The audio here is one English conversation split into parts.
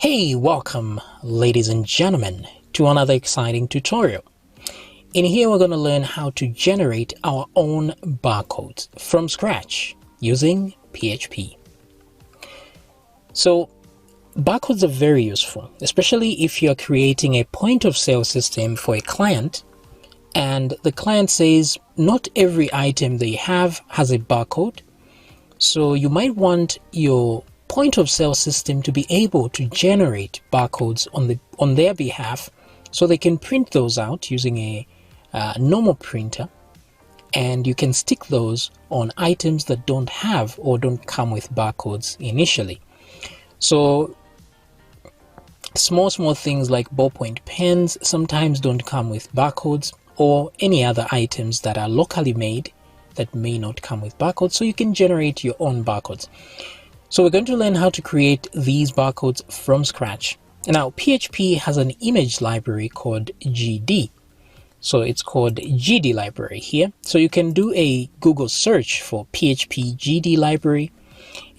Hey, welcome ladies and gentlemen to another exciting tutorial. In here we're going to learn how to generate our own barcodes from scratch using PHP. So barcodes are very useful, especially if you're creating a point of sale system for a client and the client says not every item they have has a barcode. So you might want your point of sale system to be able to generate barcodes on their behalf so they can print those out using a normal printer, and you can stick those on items that don't have or don't come with barcodes initially. So small things like ballpoint pens sometimes don't come with barcodes, or any other items that are locally made that may not come with barcodes, so you can generate your own barcodes. So we're going to learn how to create these barcodes from scratch. Now PHP has an image library called GD. So it's called GD library here. So you can do a Google search for PHP GD library.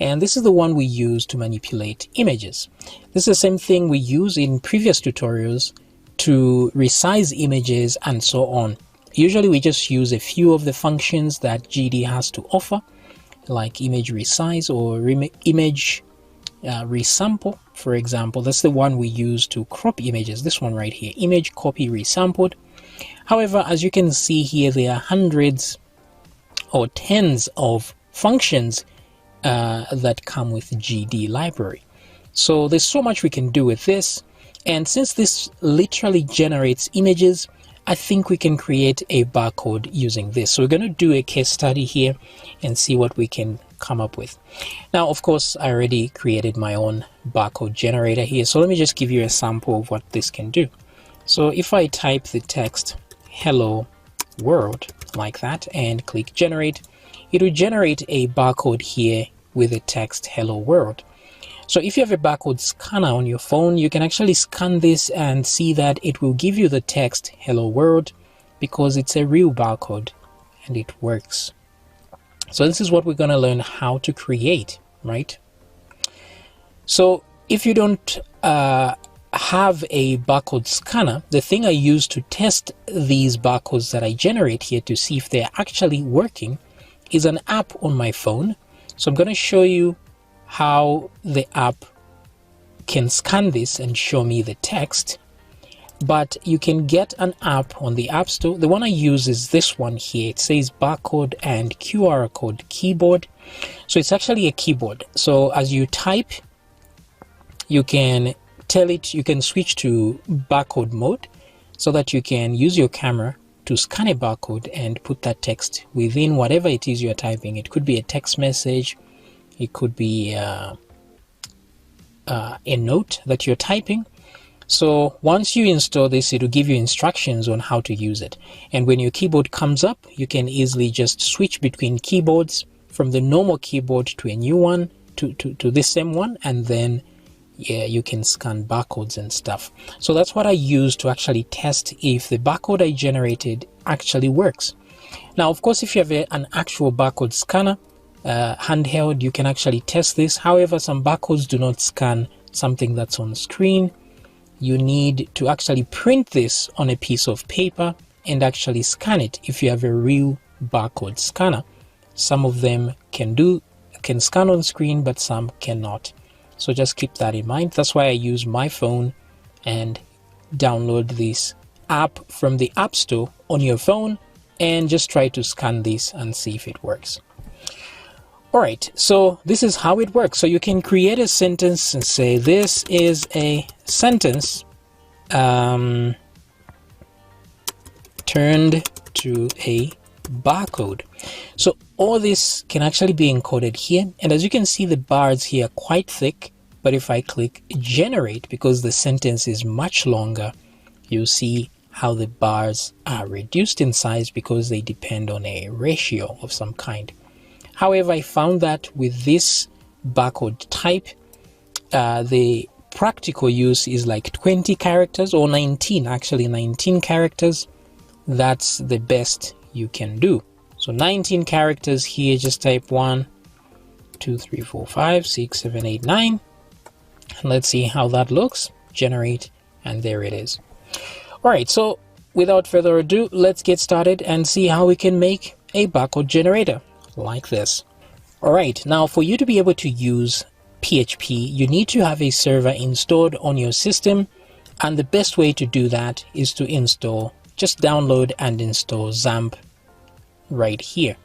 And this is the one we use to manipulate images. This is the same thing we use in previous tutorials to resize images and so on. Usually we just use a few of the functions that GD has to offer, like image resize or image resample, for example. That's the one we use to crop images. This one right here, image copy resampled. However, as you can see here, there are hundreds or tens of functions that come with GD library. So there's so much we can do with this. And since this literally generates images, I think we can create a barcode using this. So we're going to do a case study here and see what we can come up with. Now, of course, I already created my own barcode generator here. So let me just give you a sample of what this can do. So if I type the text hello world like that and click generate, it will generate a barcode here with the text hello world. So if you have a barcode scanner on your phone, you can actually scan this and see that it will give you the text hello world because it's a real barcode and it works. So this is what we're going to learn how to create, right? So if you don't have a barcode scanner, the thing I use to test these barcodes that I generate here to see if they're actually working is an app on my phone. So I'm going to show you how the app can scan this and show me the text, but you can get an app on the App Store. The one I use is this one here. It says barcode and QR code keyboard. So it's actually a keyboard. So as you type, you can tell it, you can switch to barcode mode so that you can use your camera to scan a barcode and put that text within whatever it is you're typing. It could be a text message, it could be a note that you're typing. So once you install this, it will give you instructions on how to use it. And when your keyboard comes up, you can easily just switch between keyboards from the normal keyboard to a new one, to this same one, and then you can scan barcodes and stuff. So that's what I use to actually test if the barcode I generated actually works. Now, of course, if you have an actual barcode scanner, handheld, you can actually test this. However, some barcodes do not scan something that's on screen. You need to actually print this on a piece of paper and actually scan it if you have a real barcode scanner. Some of them can scan on screen, but some cannot. So just keep that in mind. That's why I use my phone and download this app from the App Store on your phone and just try to scan this and see if it works. Alright, so this is how it works. So you can create a sentence and say this is a sentence turned to a barcode. So all this can actually be encoded here, and as you can see, the bars here are quite thick, but if I click generate, because the sentence is much longer, you'll see how the bars are reduced in size because they depend on a ratio of some kind. However, I found that with this barcode type, the practical use is like 20 characters or 19 characters. That's the best you can do. So 19 characters here, just type 1, 2, 3, 4, 5, 6, 7, 8, 9, And let's see how that looks. Generate, and there it is. All right, so without further ado, let's get started and see how we can make a barcode generator like this. All right, now for you to be able to use PHP, you need to have a server installed on your system, and the best way to do that is to install, just download and install XAMPP right here.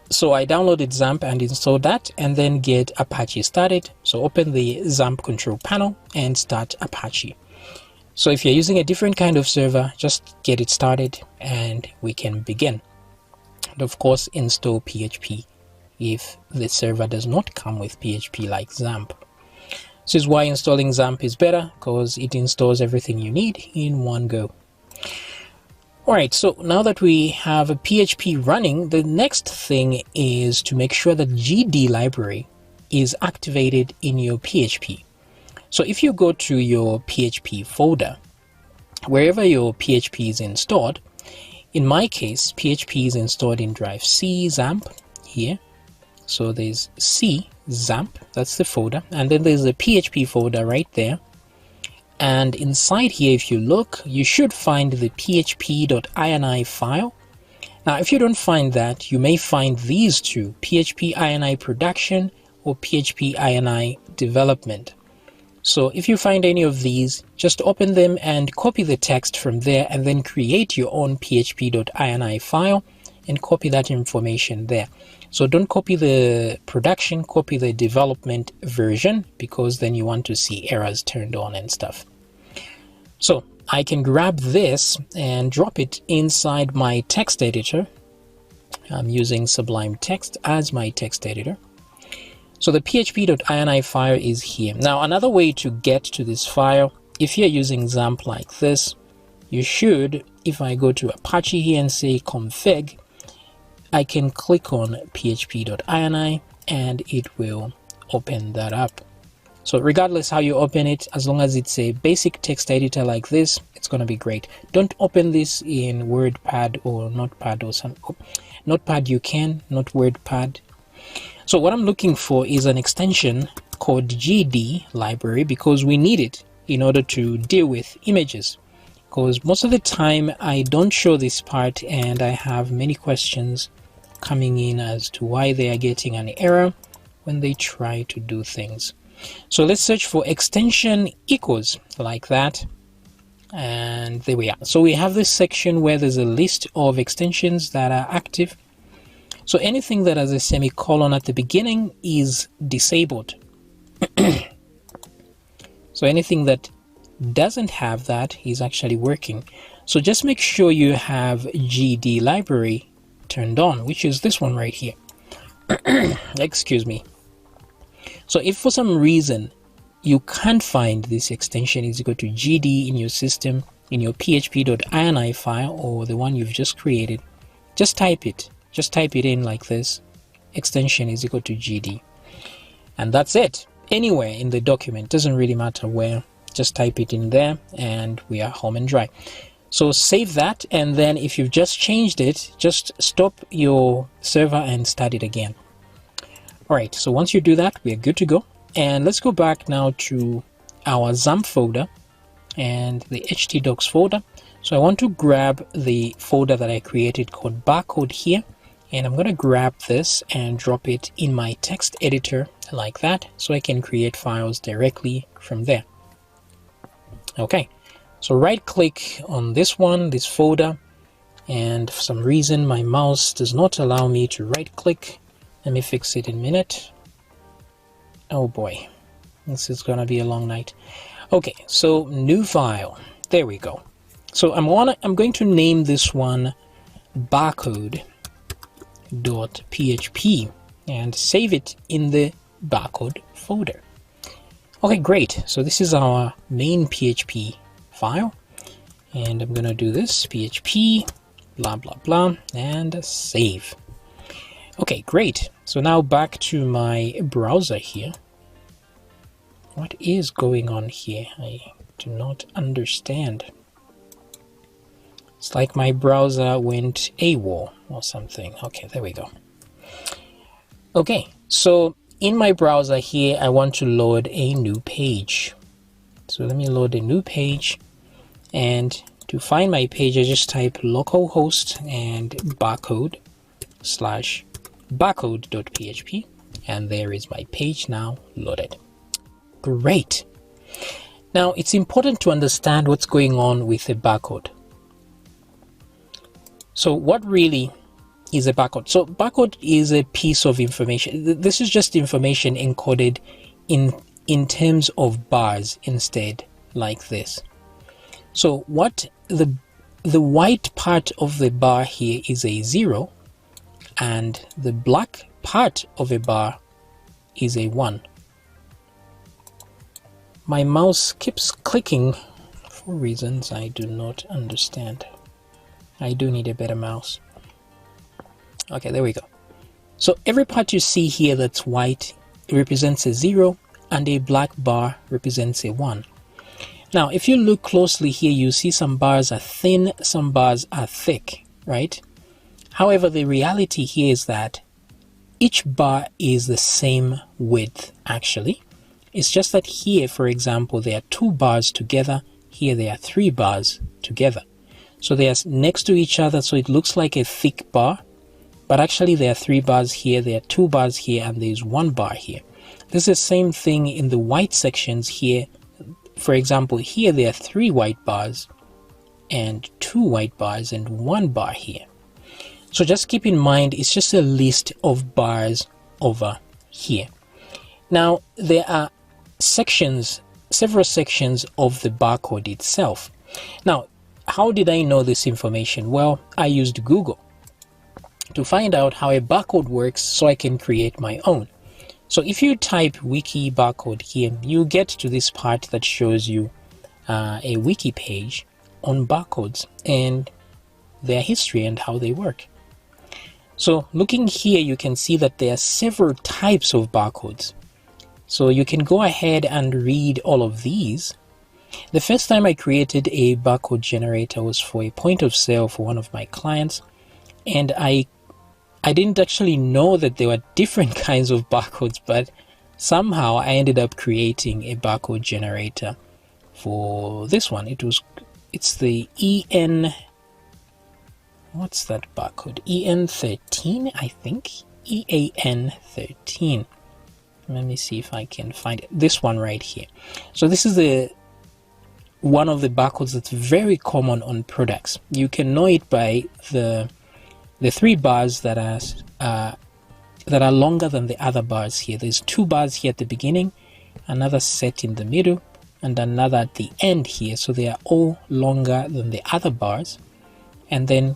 So I downloaded XAMPP and installed that, and then get Apache started. So open the XAMPP control panel and start Apache. So if you're using a different kind of server, just get it started and we can begin. And of course, install PHP if the server does not come with PHP like XAMPP. This is why installing XAMPP is better, because it installs everything you need in one go. Alright, so now that we have a PHP running, the next thing is to make sure that GD library is activated in your PHP. So if you go to your PHP folder, wherever your PHP is installed, in my case, PHP is installed in drive C XAMPP here. So there's C XAMPP, that's the folder, and then there's a PHP folder right there. And inside here, if you look, you should find the php.ini file. Now, if you don't find that, you may find these two, PHP ini production or PHP ini development. So if you find any of these, just open them and copy the text from there, and then create your own php.ini file and copy that information there. So don't copy the production, copy the development version, because then you want to see errors turned on and stuff. So I can grab this and drop it inside my text editor. I'm using Sublime Text as my text editor. So the php.ini file is here. Now, another way to get to this file, if you're using XAMPP like this, you should, if I go to Apache here and say config, I can click on php.ini and it will open that up. So regardless how you open it, as long as it's a basic text editor like this, it's going to be great. Don't open this in WordPad or Notepad or some. Notepad you can, not WordPad. So what I'm looking for is an extension called GD library, because we need it in order to deal with images. Because most of the time I don't show this part and I have many questions coming in as to why they are getting an error when they try to do things. So let's search for extension equals like that, and there we are. So we have this section where there's a list of extensions that are active. So anything that has a semicolon at the beginning is disabled. So anything that doesn't have that is actually working. So just make sure you have GD library turned on, which is this one right here. Excuse me. So if for some reason you can't find this extension, is equal to GD in your system, in your php.ini file or the one you've just created, just type it. Just type it in like this, extension is equal to GD. And that's it. Anywhere in the document, doesn't really matter where, just type it in there and we are home and dry. So save that, and then if you've just changed it, just stop your server and start it again. All right, so once you do that, we are good to go. And let's go back now to our XAMPP folder and the htdocs folder. So I want to grab the folder that I created called barcode here, and I'm going to grab this and drop it in my text editor like that, so I can create files directly from there. Okay, so right click on this one, this folder, and for some reason my mouse does not allow me to right click. Let me fix it in a minute. Oh boy, this is gonna be a long night. Okay, so new file, there we go. So I'm going to name this one barcode.php and save it in the barcode folder. Okay, great. So this is our main PHP file, and I'm gonna do this PHP blah blah blah and save. Okay, great. So now back to my browser here. What is going on here? I do not understand. It's like my browser went AWOL or something. Okay, there we go. Okay, so in my browser here, I want to load a new page. So let me load a new page, and to find my page, I just type localhost and barcode/barcode.php, and there is my page now loaded. Great. Now it's important to understand what's going on with a barcode. So what really is a barcode? So barcode is a piece of information. This is just information encoded in terms of bars instead, like this. So what the white part of the bar here is a 0, and the black part of a bar is a 1. My mouse keeps clicking for reasons I do not understand. I do need a better mouse. Okay, there we go. So every part you see here that's white represents a 0, and a black bar represents a 1. Now, if you look closely here, you see some bars are thin, some bars are thick, right? However, the reality here is that each bar is the same width, actually. It's just that here, for example, there are 2 bars together. Here there are 3 bars together. So they are next to each other, so it looks like a thick bar. But actually there are 3 bars here, there are 2 bars here, and there's 1 bar here. This is the same thing in the white sections here. For example, here there are 3 white bars and 2 white bars and 1 bar here. So just keep in mind, it's just a list of bars over here. Now, there are sections, several sections of the barcode itself. Now, how did I know this information? Well, I used Google to find out how a barcode works so I can create my own. So if you type wiki barcode here, you get to this part that shows you a wiki page on barcodes and their history and how they work. So looking here, you can see that there are several types of barcodes. So you can go ahead and read all of these. The first time I created a barcode generator was for a point of sale for one of my clients, and I didn't actually know that there were different kinds of barcodes, but somehow I ended up creating a barcode generator for this one. It's the what's that barcode? EN13, I think. EAN13. Let me see if I can find it. This one right here. So this is one of the barcodes that's very common on products. You can know it by the 3 bars that are longer than the other bars here. There's 2 bars here at the beginning, another set in the middle, and another at the end here. So they are all longer than the other bars, and then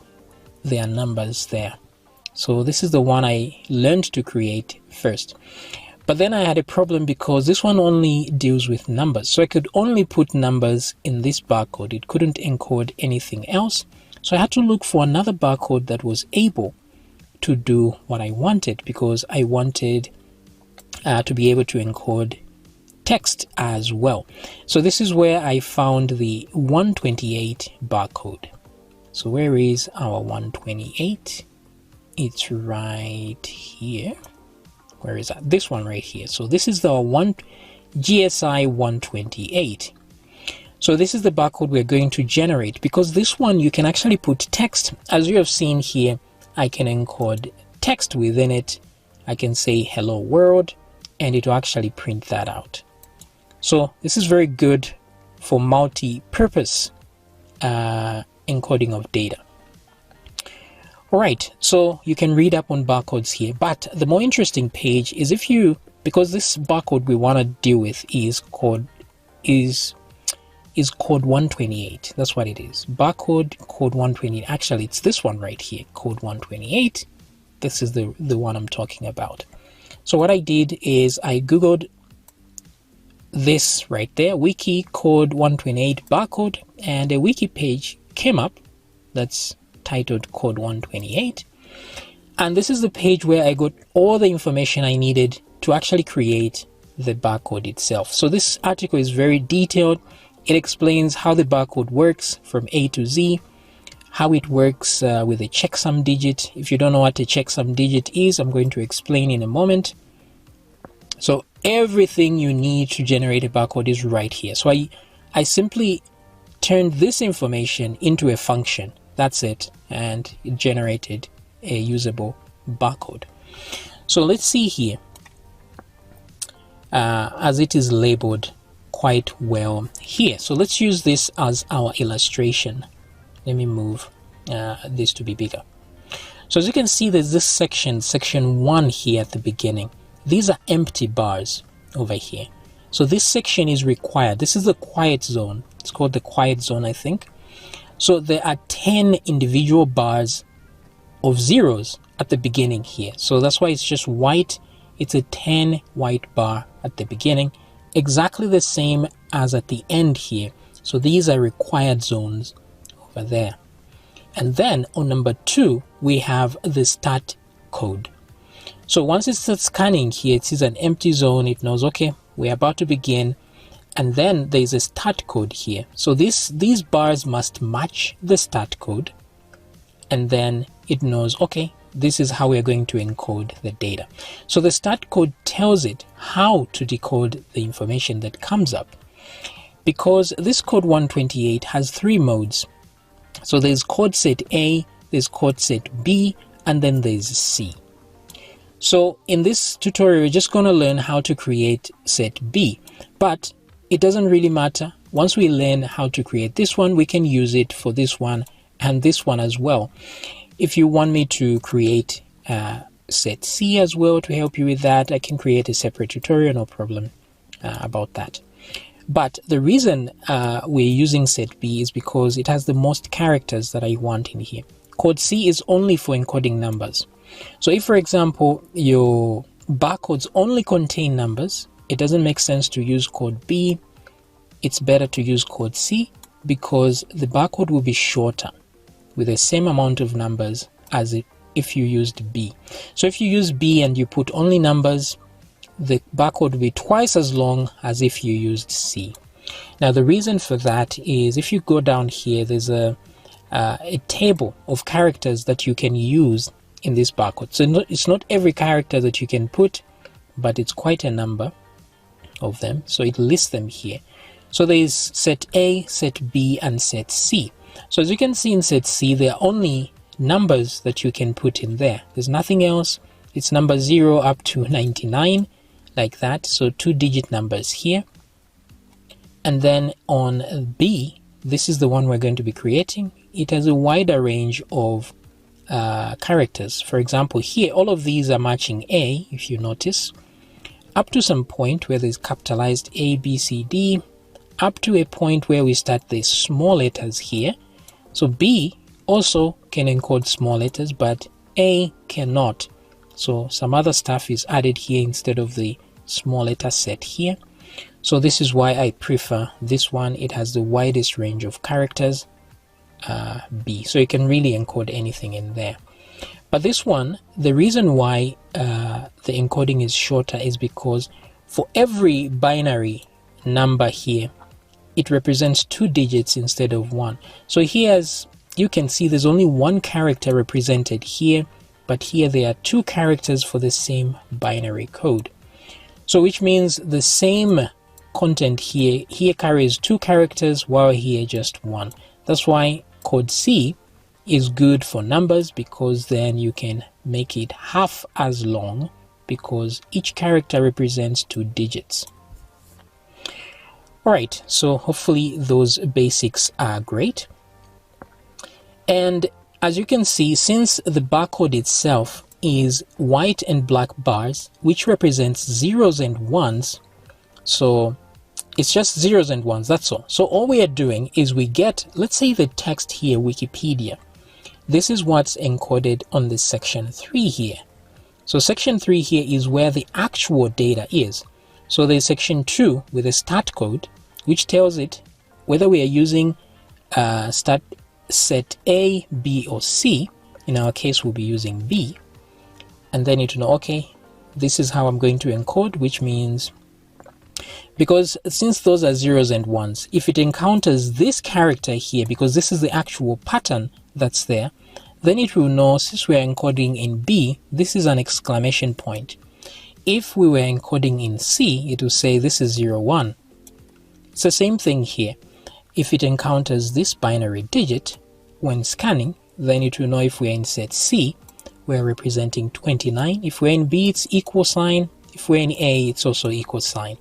there are numbers there. So this is the one I learned to create first. But then I had a problem because this one only deals with numbers. So I could only put numbers in this barcode. It couldn't encode anything else. So I had to look for another barcode that was able to do what I wanted, because I wanted to be able to encode text as well. So this is where I found the 128 barcode. So where is our 128? It's right here. Where is that? This one right here. So this is the GSI 128. So this is the barcode we're going to generate, because this one you can actually put text. As you have seen here, I can encode text within it. I can say hello world, and it will actually print that out. So this is very good for multi-purpose encoding of data. All right, so you can read up on barcodes here, but the more interesting page is because this barcode we want to deal with is code 128. That's what it is. Barcode code 128. Actually, it's this one right here, code 128. This is the one I'm talking about. So what I did is I Googled this right there, wiki code 128 barcode, and a wiki page came up that's titled code 128. And this is the page where I got all the information I needed to actually create the barcode itself. So this article is very detailed. It explains how the barcode works from A to Z, how it works with a checksum digit. If you don't know what a checksum digit is, I'm going to explain in a moment. So everything you need to generate a barcode is right here. So I simply turned this information into a function. That's it. And it generated a usable barcode. So let's see here, as it is labeled quite well here. So let's use this as our illustration. Let me move this to be bigger. So as you can see, there's this section 1 here at the beginning. These are empty bars over here. So this section is required. This is the quiet zone. It's called the quiet zone, I think. So there are 10 individual bars of zeros at the beginning here. So that's why it's just white. It's a 10 white bar at the beginning, exactly the same as at the end here. So these are required zones over there. And then on number 2, we have the start code. So once it starts scanning here, it sees an empty zone. It knows, okay, we're about to begin. And then there's a start code here. So these bars must match the start code. And then it knows, okay, this is how we're going to encode the data. So the start code tells it how to decode the information that comes up. Because this code 128 has 3 modes. So there's code set A, there's code set B, and then there's C. So in this tutorial, we're just going to learn how to create set B, but it doesn't really matter. Once we learn how to create this one, we can use it for this one and this one as well. If you want me to create set C as well to help you with that, I can create a separate tutorial, no problem about that. But the reason we're using set B is because it has the most characters that I want in here. Code C is only for encoding numbers. So if, for example, your barcodes only contain numbers, it doesn't make sense to use code B. It's better to use code C because the barcode will be shorter with the same amount of numbers as if you used B. So if you use B and you put only numbers, the barcode will be twice as long as if you used C. Now the reason for that is if you go down here, there's a table of characters that you can use in this barcode. So it's not every character that you can put, but it's quite a number of them. So it lists them here. So there is set A, set B, and set C. So as you can see in set C, there are only numbers that you can put in there. There's nothing else. It's number 0 up to 99, like that. So 2-digit numbers here. And then on B, this is the one we're going to be creating. It has a wider range of characters. For example, here, all of these are matching A, if you notice, up to some point where there's capitalized A, B, C, D, up to a point where we start the small letters here. So B also can encode small letters, but A cannot. So some other stuff is added here instead of the small letter set here. So this is why I prefer this one. It has the widest range of characters, B. So you can really encode anything in there. But this one, the reason why the encoding is shorter is because for every binary number here, it represents 2 digits instead of 1. So here, as you can see, there's only 1 character represented here, but here there are 2 characters for the same binary code. So which means the same content here carries 2 characters, while here just 1. That's why code C is good for numbers, because then you can make it half as long because each character represents 2 digits. Alright, so hopefully those basics are great. And as you can see, since the barcode itself is white and black bars, which represents zeros and ones, so it's just zeros and ones, that's all. So all we are doing is we get, let's say the text here, Wikipedia. This is what's encoded on this section 3 here. So section 3 here is where the actual data is. So there's section 2 with a start code, which tells it whether we are using start set A, B, or C. In our case, we'll be using B. And then it will know, okay, this is how I'm going to encode, which means, because since those are zeros and ones, if it encounters this character here, because this is the actual pattern that's there, then it will know, since we are encoding in B, this is an exclamation point. if we were encoding in C, it will say this is 0, 1. It's the same thing here. If it encounters this binary digit when scanning, then it will know if we're in set C, we're representing 29. If we're in B, it's equal sign. If we're in A, it's also equal sign.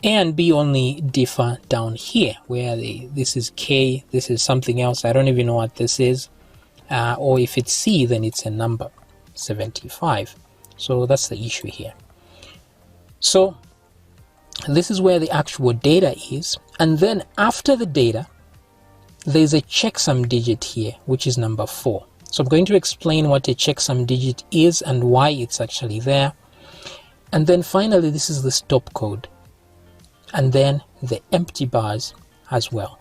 A and B only differ down here, where this is K, this is something else. I don't even know what this is. Or if it's C, then it's a number, 75. So that's the issue here. So this is where the actual data is. And then after the data, there's a checksum digit here, which is number 4. So I'm going to explain what a checksum digit is and why it's actually there. And then finally, this is the stop code. And then the empty bars as well.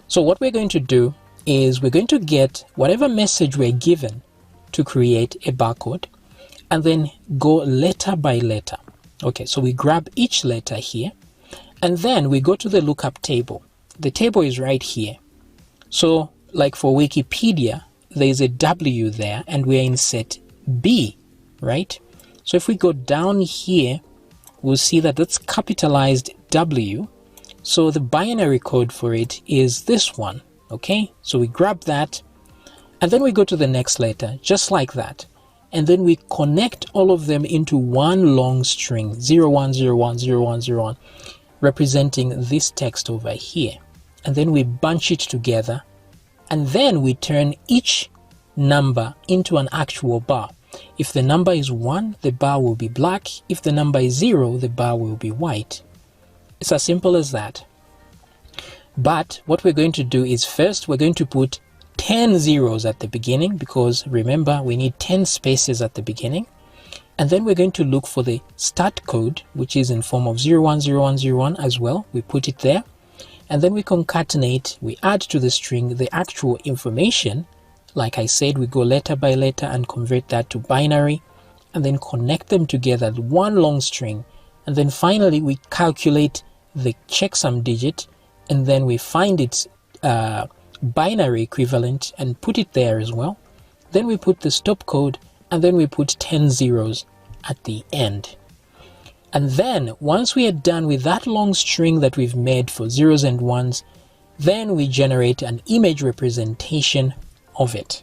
So what we're going to do is we're going to get whatever message we're given to create a barcode and then go letter by letter. Okay, so we grab each letter here and then we go to the lookup table. The table is right here. So like for Wikipedia, there's a W there and we're in set B, right? So if we go down here, we'll see that that's capitalized W. So the binary code for it is this one. Okay, so we grab that and then we go to the next letter, just like that. And then we connect all of them into one long string, 01010101, representing this text over here. And then we bunch it together. And then we turn each number into an actual bar. If the number is 1, the bar will be black. If the number is 0, the bar will be white. It's as simple as that. But what we're going to do is first we're going to put 10 zeros at the beginning, because remember we need 10 spaces at the beginning. And then we're going to look for the start code, which is in form of 010101 as well. We put it there. And then we concatenate, we add to the string the actual information. Like I said, we go letter by letter and convert that to binary and then connect them together, one long string. And then finally we calculate the checksum digit and then we find its binary equivalent and put it there as well. Then we put the stop code and then we put 10 zeros at the end. And then once we are done with that long string that we've made for zeros and ones, then we generate an image representation of it.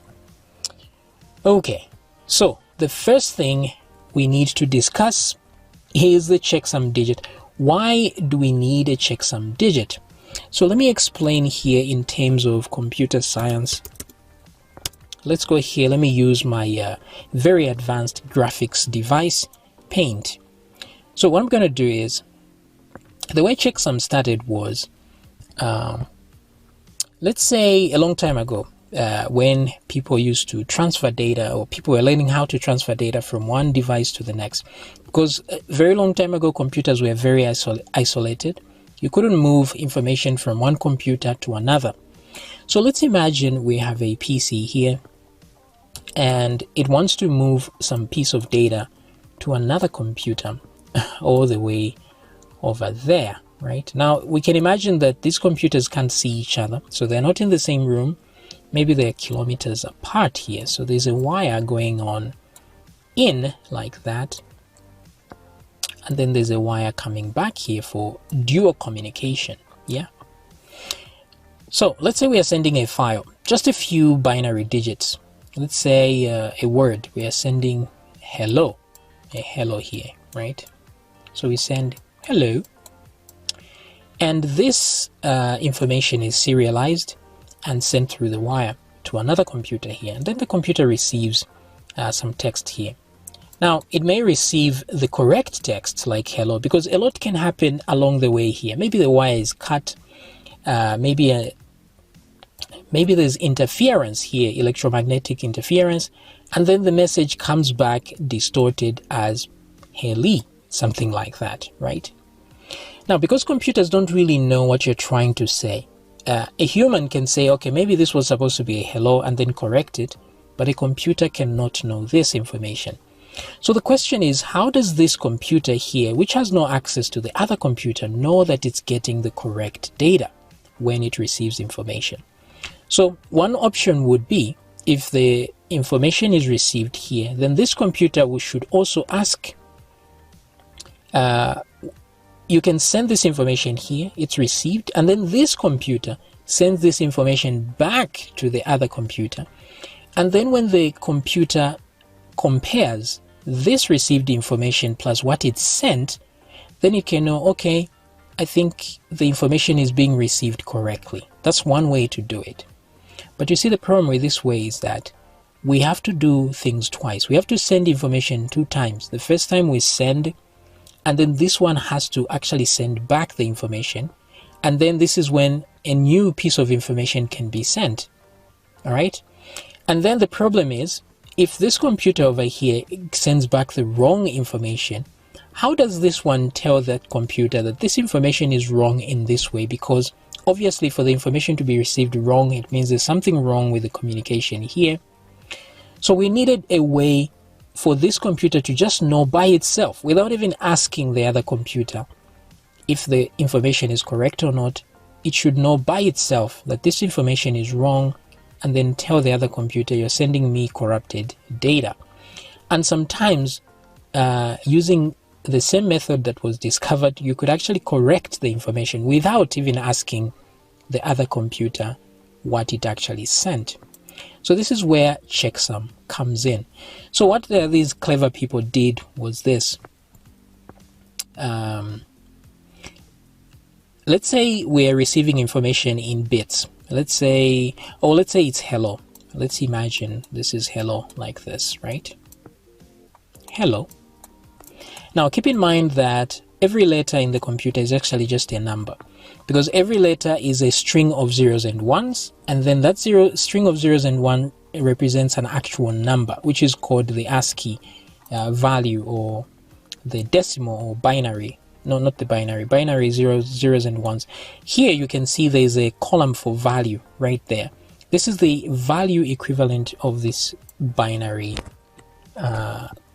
Okay, so the first thing we need to discuss is the checksum digit. Why do we need a checksum digit? So let me explain here in terms of computer science. Let's go here. Let me use my very advanced graphics device, Paint. So what I'm going to do is, the way checksum started was, let's say a long time ago, when people used to transfer data, or people were learning how to transfer data from one device to the next. Because a very long time ago, computers were very isolated. You couldn't move information from one computer to another. So let's imagine we have a PC here and it wants to move some piece of data to another computer all the way over there, right? Now we can imagine that these computers can't see each other, so they're not in the same room. Maybe they're kilometers apart here. So there's a wire going on in like that. And then there's a wire coming back here for dual communication. Yeah. So let's say we are sending a file, just a few binary digits. Let's say a word. We are sending hello, a hello here, right? So we send hello. And this information is serialized and sent through the wire to another computer here. And then the computer receives some text here. Now, it may receive the correct text like hello, because a lot can happen along the way here. Maybe the wire is cut. Maybe there's interference here, electromagnetic interference. And then the message comes back distorted as hello, something like that, right? Now, because computers don't really know what you're trying to say, a human can say, okay, maybe this was supposed to be a hello and then correct it, but a computer cannot know this information. So the question is, how does this computer here, which has no access to the other computer, know that it's getting the correct data when it receives information? So one option would be, if the information is received here, then this computer should also ask, you can send this information here, it's received, and then this computer sends this information back to the other computer. And then when the computer compares this received information plus what it sent, then it can know, okay, I think the information is being received correctly. That's one way to do it. But you see, the problem with this way is that we have to do things twice. We have to send information 2 times. The first time we send, and then this one has to actually send back the information. And then this is when a new piece of information can be sent. All right. And then the problem is, if this computer over here sends back the wrong information, how does this one tell that computer that this information is wrong in this way? Because obviously for the information to be received wrong, it means there's something wrong with the communication here. So we needed a way for this computer to just know by itself, without even asking the other computer if the information is correct or not. It should know by itself that this information is wrong, and then tell the other computer, you're sending me corrupted data. And sometimes using the same method that was discovered, you could actually correct the information without even asking the other computer what it actually sent. So this is where checksum comes in. So what these clever people did was this. Let's say we're receiving information in bits. Let's say it's hello. Let's imagine this is hello like this, right? Hello. Now keep in mind that every letter in the computer is actually just a number, because every letter is a string of zeros and ones, and then that string of zeros and one represents an actual number, which is called the ASCII value, or the decimal or binary. No, not the binary. Binary is zeros and ones. Here you can see there's a column for value right there. This is the value equivalent of this binary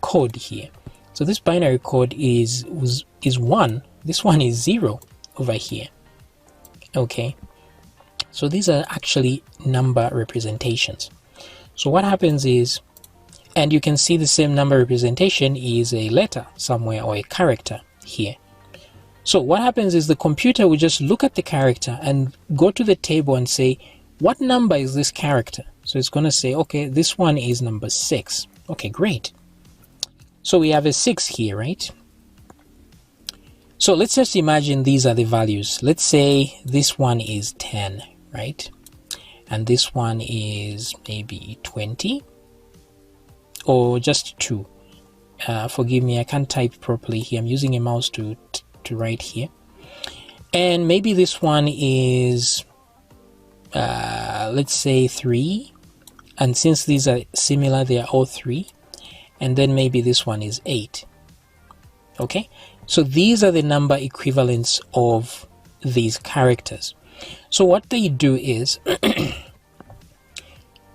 code here. So this binary code is 1. This one is 0 over here. Okay. So these are actually number representations. So what happens is, and you can see the same number representation is a letter somewhere, or a character here. So what happens is the computer will just look at the character and go to the table and say, what number is this character? So it's going to say, okay, this one is number 6. Okay, great. So we have a 6 here, right? So let's just imagine these are the values. Let's say this one is 10, right? And this one is maybe 20 or just 2. Forgive me, I can't type properly here. I'm using a mouse to write here. And maybe this one is let's say 3, and since these are similar, they are all 3. And then maybe this one is 8. Okay, so these are the number equivalents of these characters. So what they do is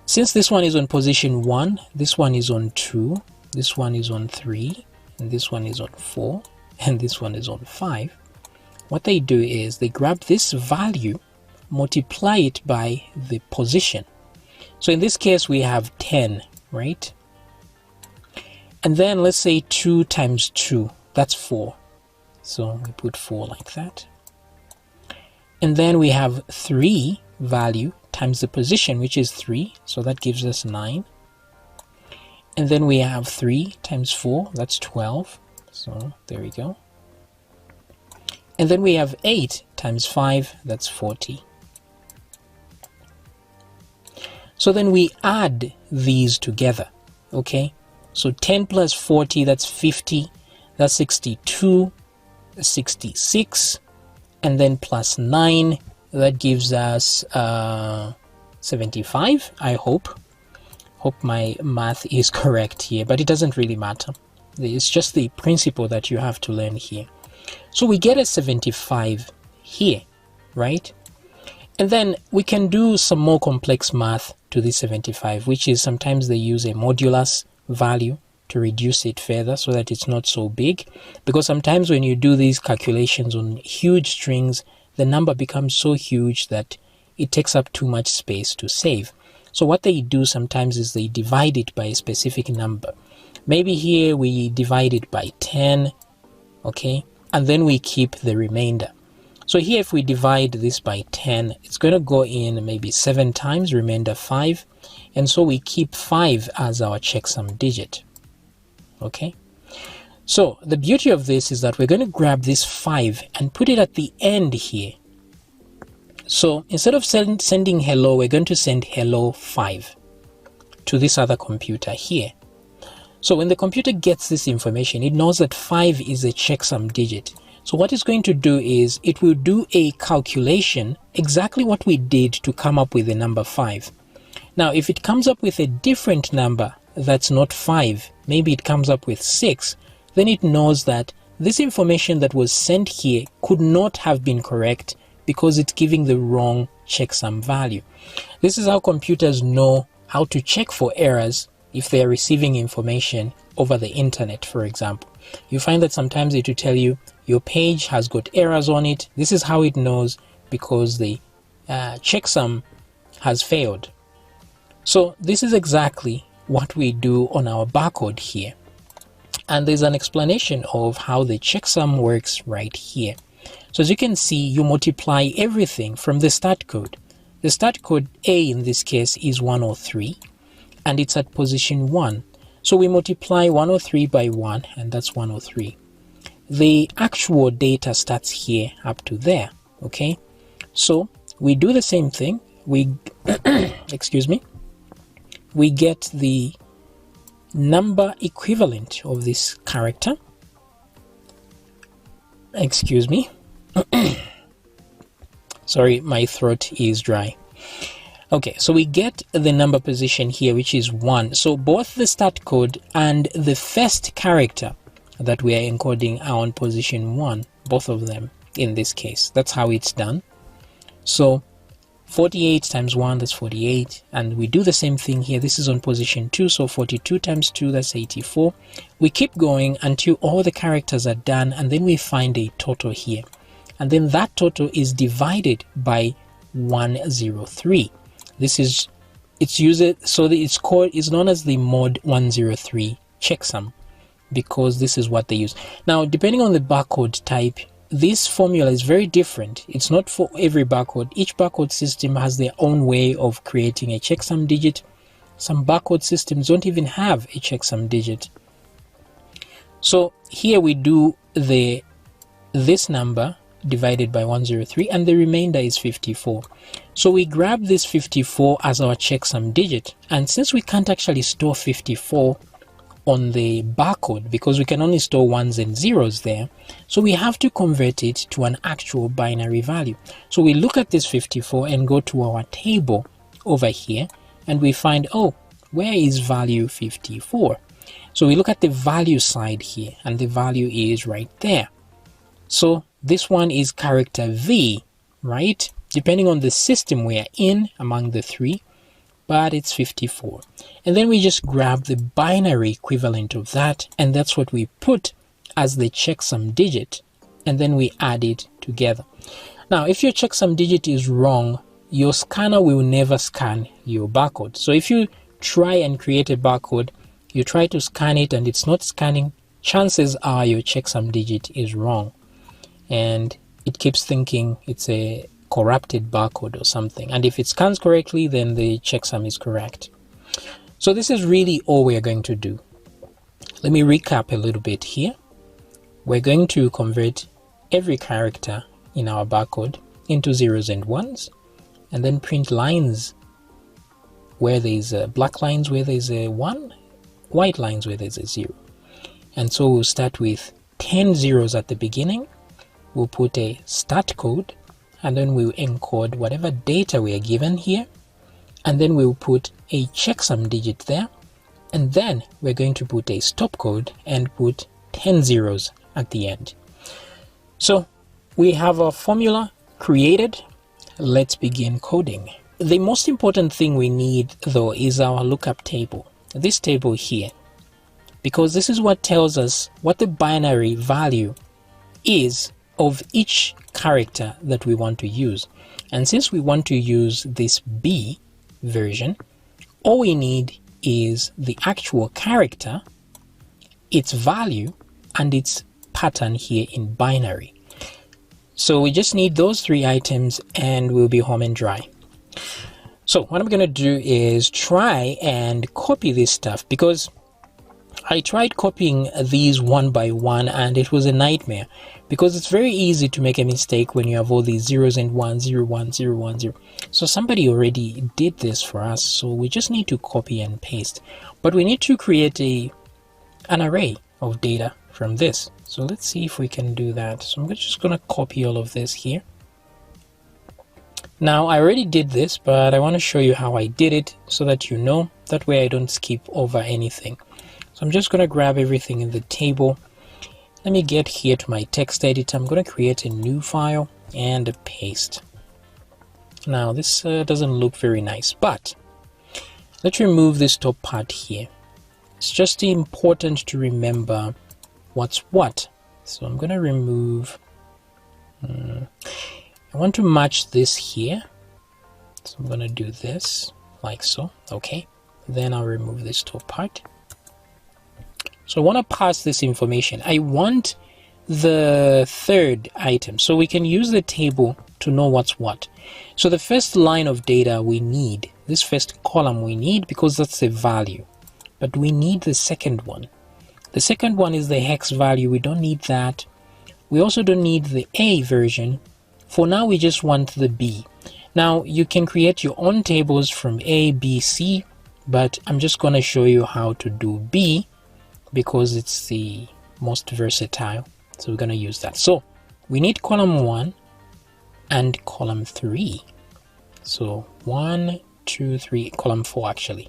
since this one is on position 1, this one is on 2, this one is on 3, and this one is on 4, and this one is on 5. What they do is they grab this value, multiply it by the position. So in this case we have 10, right? And then let's say 2 times 2, that's 4. So we put 4 like that. And then we have 3 value times the position, which is 3. So that gives us 9. And then we have 3 times 4, that's 12. So there we go. And then we have 8 times 5, that's 40. So then we add these together, okay? So 10 plus 40, that's 50, that's 62, 66, and then plus 9, that gives us 75, I hope. Hope my math is correct here, but it doesn't really matter. It's just the principle that you have to learn here. So we get a 75 here, right? And then we can do some more complex math to this 75, which is sometimes they use a modulus value to reduce it further so that it's not so big, because sometimes when you do these calculations on huge strings, the number becomes so huge that it takes up too much space to save. So what they do sometimes is they divide it by a specific number. Maybe here we divide it by 10, okay, and then we keep the remainder. So here if we divide this by 10, it's going to go in maybe 7 times, remainder 5, and so we keep 5 as our checksum digit, okay. So the beauty of this is that we're going to grab this 5 and put it at the end here. So instead of sending hello, we're going to send hello 5 to this other computer here. So when the computer gets this information, it knows that 5 is a checksum digit. So what it's going to do is it will do a calculation, exactly what we did to come up with the number 5. Now, if it comes up with a different number that's not 5, maybe it comes up with 6, then it knows that this information that was sent here could not have been correct because it's giving the wrong checksum value. This is how computers know how to check for errors if they are receiving information over the internet, for example. You find that sometimes it will tell you your page has got errors on it. This is how it knows, because the checksum has failed. So this is exactly what we do on our barcode here. And there's an explanation of how the checksum works right here. So as you can see, you multiply everything from the start code. The start code A in this case is 103, and it's at position 1. So we multiply 103 by 1, and that's 103. The actual data starts here up to there, okay? So we do the same thing. We, excuse me, we get the number equivalent of this character. Excuse me. Sorry, my throat is dry. Okay, so we get the number position here, which is 1. So both the start code and the first character that we are encoding are on position 1, both of them in this case. That's how it's done. So 48 times 1, that's 48, and we do the same thing here. This is on position 2, so 42 times 2, that's 84. We keep going until all the characters are done, and then we find a total here, and then that total is divided by 103. This is, it's used, so it's known as the mod 103 checksum, because this is what they use. Now, depending on the barcode type, this formula is very different. It's not for every barcode. Each barcode system has their own way of creating a checksum digit. Some barcode systems don't even have a checksum digit. So here we do this number divided by 103, and the remainder is 54. So we grab this 54 as our checksum digit, and since we can't actually store 54 on the barcode because we can only store ones and zeros there, so we have to convert it to an actual binary value. So we look at this 54 and go to our table over here, and we find, oh, where is value 54? So we look at the value side here, and the value is right there. So this one is character V, right? Depending on the system we are in among the three, but it's 54. And then we just grab the binary equivalent of that, and that's what we put as the checksum digit, and then we add it together. Now, if your checksum digit is wrong, your scanner will never scan your barcode. So if you try and create a barcode, you try to scan it and it's not scanning, chances are your checksum digit is wrong, and it keeps thinking it's a corrupted barcode or something, and if it scans correctly, then the checksum is correct. So this is really all we are going to do. Let me recap a little bit here. We're going to convert every character in our barcode into zeros and ones, and then print lines where there's black lines where there's a 1, white lines where there's a 0. And so we'll start with 10 zeros at the beginning. We'll put a start code, and then we'll encode whatever data we are given here, and then we'll put a checksum digit there, and then we're going to put a stop code and put 10 zeros at the end. So we have our formula created. Let's begin coding. The most important thing we need, though, is our lookup table, this table here, because this is what tells us what the binary value is of each character that we want to use. And since we want to use this B version, all we need is the actual character, its value, and its pattern here in binary. So we just need those 3 items and we'll be home and dry. So what I'm going to do is try and copy this stuff, because I tried copying these one by one and it was a nightmare, because it's very easy to make a mistake when you have all these zeros and ones, 0, 1, 0, 1, 0. So somebody already did this for us, so we just need to copy and paste. But we need to create an array of data from this. So let's see if we can do that. So I'm just going to copy all of this here. Now I already did this, but I want to show you how I did it so that you know. That way I don't skip over anything. So I'm just going to grab everything in the table. Let me get here to my text editor. I'm going to create a new file and paste. Now this doesn't look very nice, but let's remove this top part here. It's just important to remember what's what. So I'm going to remove, I want to match this here. So I'm going to do this like so. Okay. Then I'll remove this top part. So I want to pass this information. I want the third item, so we can use the table to know what's what. So the first line of data we need, this first column we need, because that's a value. But we need the second one. The second one is the hex value. We don't need that. We also don't need the A version. For now, we just want the B. Now, you can create your own tables from A, B, C, but I'm just going to show you how to do B because it's the most versatile. So we're going to use that. So we need column 1 and column 3. So 1, 2, 3, column 4 actually.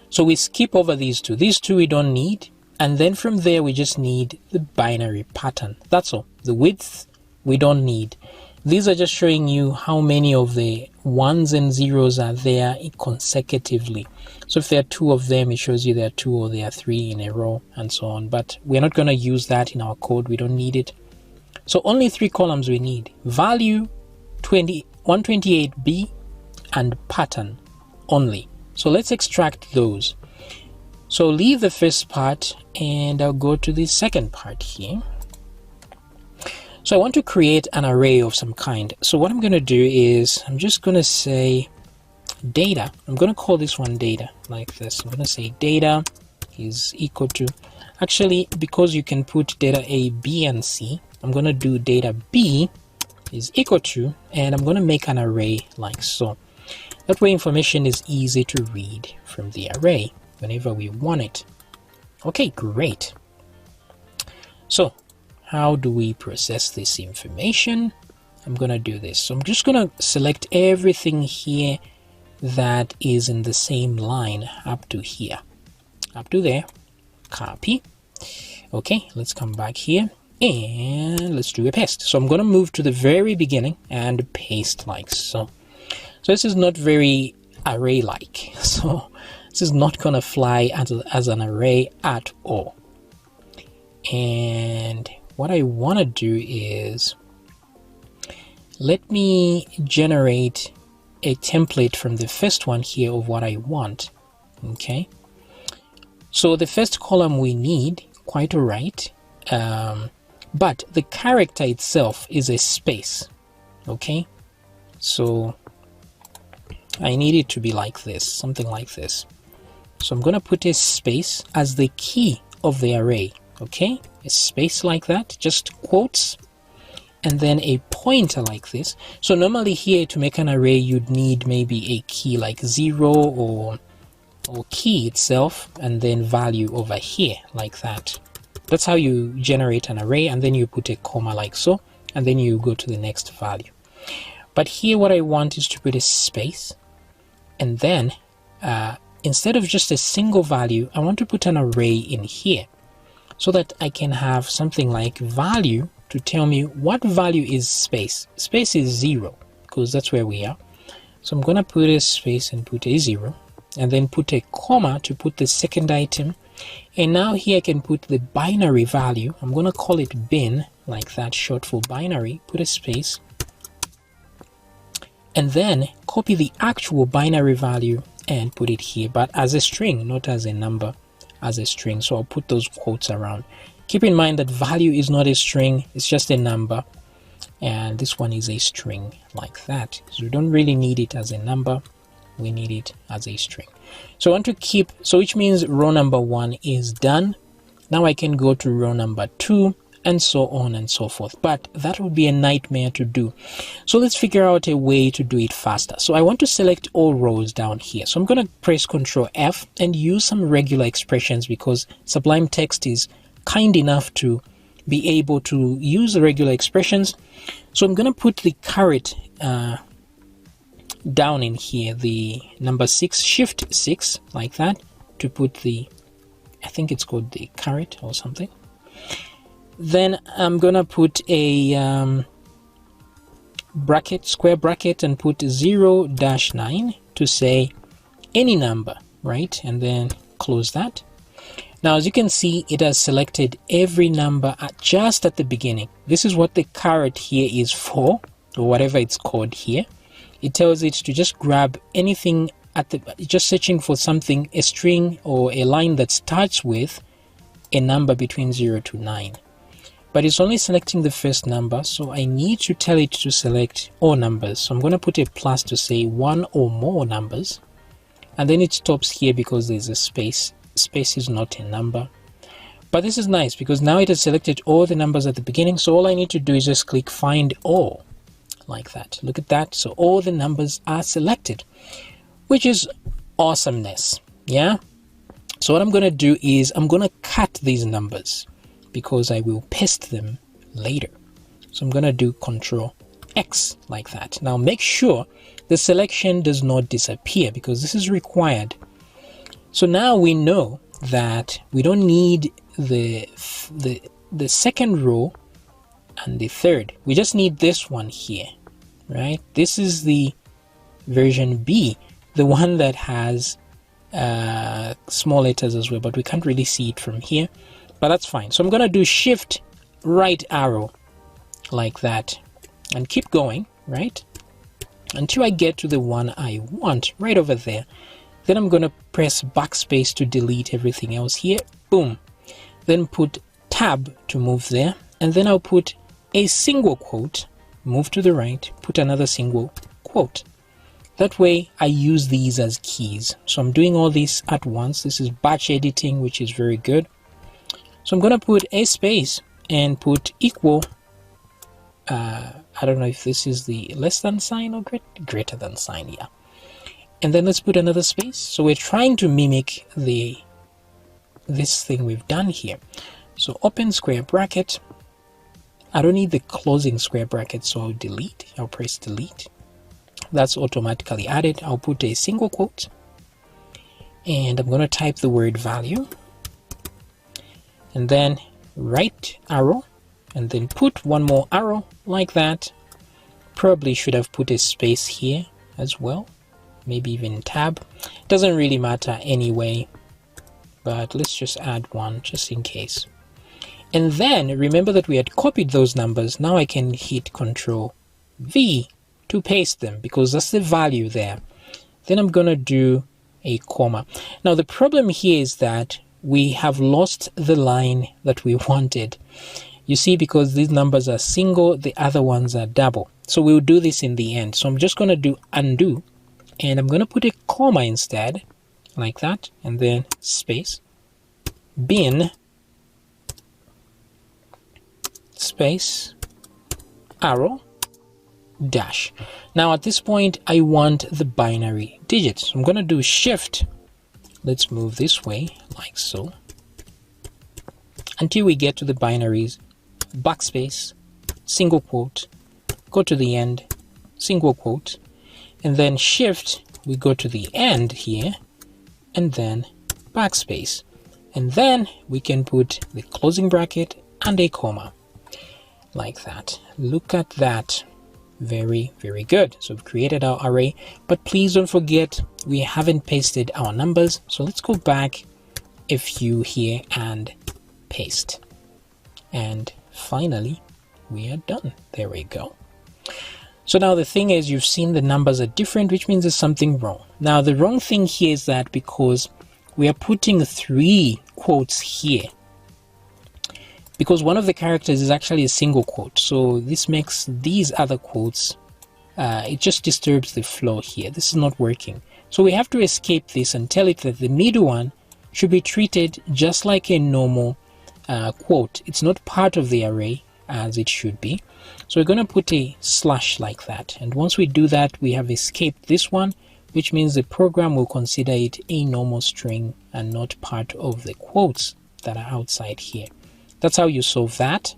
So we skip over these two. These two we don't need. And then from there, we just need the binary pattern. That's all. The width we don't need. These are just showing you how many of the ones and zeros are there consecutively. So if there are 2 of them, it shows you there are 2 or there are 3 in a row and so on. But we're not going to use that in our code. We don't need it. So only 3 columns we need. Value, 128B, and pattern only. So let's extract those. So leave the first part and I'll go to the second part here. So I want to create an array of some kind. So what I'm going to do is I'm just going to say data. I'm going to call this one data like this. I'm going to say data is equal to, actually, because you can put data A, B, and C, I'm going to do data B is equal to, and I'm going to make an array like so. That way information is easy to read from the array whenever we want it. Okay, great. So how do we process this information? I'm going to do this. So I'm just going to select everything here that is in the same line up to here. Up to there. Copy. Okay, let's come back here and let's do a paste. So I'm going to move to the very beginning and paste like so. So this is not very array-like. So this is not going to fly as an array at all. And what I want to do is let me generate a template from the first one here of what I want. Okay. So the first column we need, quite all right. But the character itself is a space. Okay. So I need it to be like this, something like this. So I'm going to put a space as the key of the array. Okay, a space like that, just quotes, and then a pointer like this. So normally here to make an array, you'd need maybe a key like 0 or key itself, and then value over here like that. That's how you generate an array, and then you put a comma like so, and then you go to the next value. But here what I want is to put a space, and then instead of just a single value, I want to put an array in here, so that I can have something like value to tell me what value is space. Space is 0, because that's where we are. So I'm going to put a space and put a 0, and then put a comma to put the second item. And now here I can put the binary value. I'm going to call it bin, like that, short for binary. Put a space. And then copy the actual binary value and put it here, but as a string, not as a number, as a string. So I'll put those quotes around. Keep in mind that value is not a string, it's just a number, and this one is a string like that. So we don't really need it as a number, we need it as a string. So I want to keep, so which means row number 1 is done. Now I can go to row number 2 and so on and so forth, but that would be a nightmare to do. So let's figure out a way to do it faster. So I want to select all rows down here. So I'm going to press Ctrl F and use some regular expressions because Sublime Text is kind enough to be able to use the regular expressions. So I'm going to put the caret down in here, the number 6, shift 6 like that, to put the, I think it's called the caret or something. Then I'm gonna put a bracket, square bracket, and put 0-9 to say any number, right? And then close that. Now, as you can see, it has selected every number just at the beginning. This is what the caret here is for, or whatever it's called here. It tells it to just grab anything at the, just searching for something, a string or a line that starts with a number between 0 to 9. But it's only selecting the first number, so I need to tell it to select all numbers. So I'm going to put a plus to say 1 or more numbers, and then it stops here because there's a space. Space is not a number, but this is nice because now it has selected all the numbers at the beginning. So all I need to do is just click find all like that. Look at that. So all the numbers are selected, which is awesomeness. Yeah. So what I'm going to do is I'm going to cut these numbers because I will paste them later. So I'm going to do Ctrl X like that. Now make sure the selection does not disappear because this is required. So now we know that we don't need the second row and the third. We just need this one here, right? This is the version B, the one that has small letters as well, but we can't really see it from here, but that's fine. So I'm going to do shift right arrow like that and keep going, right, until I get to the one I want right over there. Then I'm going to press backspace to delete everything else here. Boom. Then put tab to move there. And then I'll put a single quote, move to the right, put another single quote. That way I use these as keys. So I'm doing all this at once. This is batch editing, which is very good. So I'm going to put a space and put equal. I don't know if this is the less than sign or greater than sign. Yeah. And then let's put another space. So we're trying to mimic this thing we've done here. So open square bracket. I don't need the closing square bracket, so I'll delete. I'll press delete. That's automatically added. I'll put a single quote. And I'm going to type the word value. And then right arrow. And then put one more arrow like that. Probably should have put a space here as well. Maybe even tab. Doesn't really matter anyway, but let's just add one just in case. And then remember that we had copied those numbers. Now I can hit Ctrl V to paste them because that's the value there. Then I'm gonna do a comma. Now the problem here is that we have lost the line that we wanted. You see, because these numbers are single, the other ones are double. So we'll do this in the end. So I'm just gonna do undo. And I'm going to put a comma instead, like that, and then space, bin, space, arrow, dash. Now at this point, I want the binary digits. So I'm going to do shift. Let's move this way, like so, until we get to the binaries, backspace, single quote, go to the end, single quote, and then shift, we go to the end here, and then backspace. And then we can put the closing bracket and a comma, like that. Look at that. Very, very good. So we've created our array, but please don't forget, we haven't pasted our numbers. So let's go back a few here and paste. And finally, we are done. There we go. So now the thing is, you've seen the numbers are different, which means there's something wrong. Now the wrong thing here is that because we are putting 3 quotes here, because one of the characters is actually a single quote, so this makes these other quotes, it just disturbs the flow here. This is not working. So we have to escape this and tell it that the middle one should be treated just like a normal quote. It's not part of the array as it should be. So we're going to put a slash like that. And once we do that, we have escaped this one, which means the program will consider it a normal string and not part of the quotes that are outside here. That's how you solve that.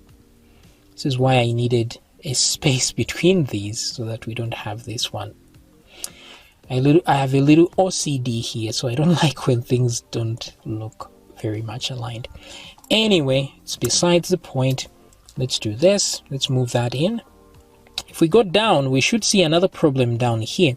This is why I needed a space between these so that we don't have this one. I have a little OCD here, so I don't like when things don't look very much aligned. Anyway, it's besides the point. Let's do this. Let's move that in. If we go down, we should see another problem down here,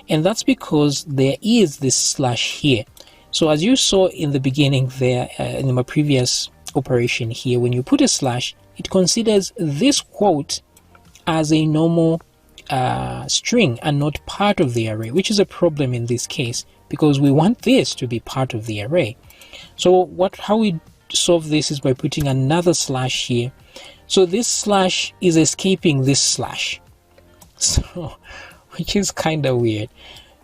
and that's because there is this slash here. So as you saw in the beginning there, in my previous operation here, when you put a slash, it considers this quote as a normal string and not part of the array, which is a problem in this case because we want this to be part of the array. So how we solve this is by putting another slash here. So this slash is escaping this slash, so which is kind of weird.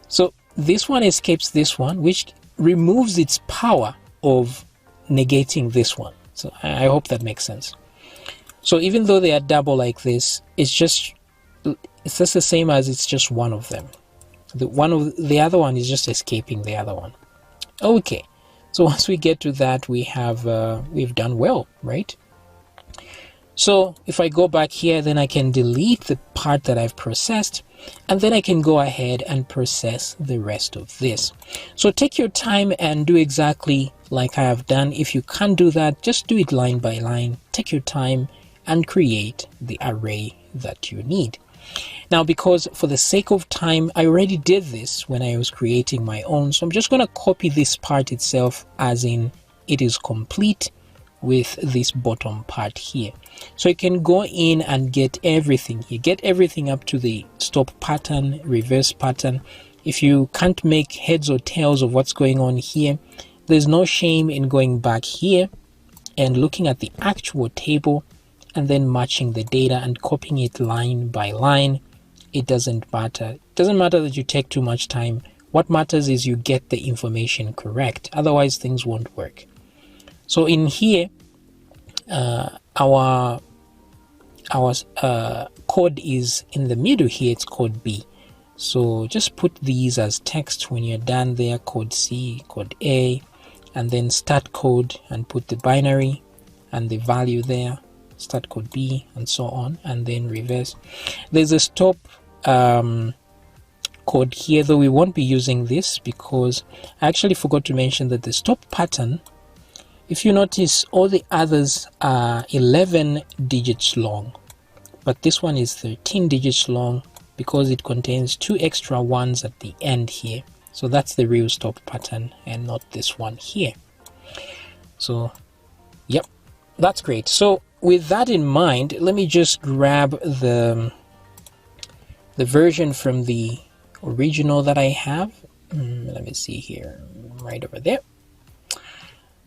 So this one escapes this one, which removes its power of negating this one. So I hope that makes sense. So even though they are double like this, it's just the same as it's just one of them. The other one is just escaping the other one. Okay, so once we get to that, we've done well, right? So if I go back here, then I can delete the part that I've processed, and then I can go ahead and process the rest of this. So take your time and do exactly like I have done. If you can't do that, just do it line by line. Take your time and create the array that you need. Now, because for the sake of time, I already did this when I was creating my own, so I'm just going to copy this part itself, as in it is complete with this bottom part here. So you can go in and get everything. You get everything up to the stop pattern, reverse pattern. If you can't make heads or tails of what's going on here, there's no shame in going back here and looking at the actual table and then matching the data and copying it line by line. It doesn't matter. It doesn't matter that you take too much time. What matters is you get the information correct. Otherwise, things won't work. So in here, our code is in the middle here. It's code B. So just put these as text when you're done there. Code C, code A, and then start code and put the binary and the value there. Start code B and so on, and then reverse. There's a stop code here, though we won't be using this because I actually forgot to mention that the stop pattern, if you notice, all the others are 11 digits long, but this one is 13 digits long because it contains 2 extra ones at the end here. So that's the real stop pattern and not this one here. So yep, that's great. So with that in mind, let me just grab the version from the original that I have. Let me see here, right over there.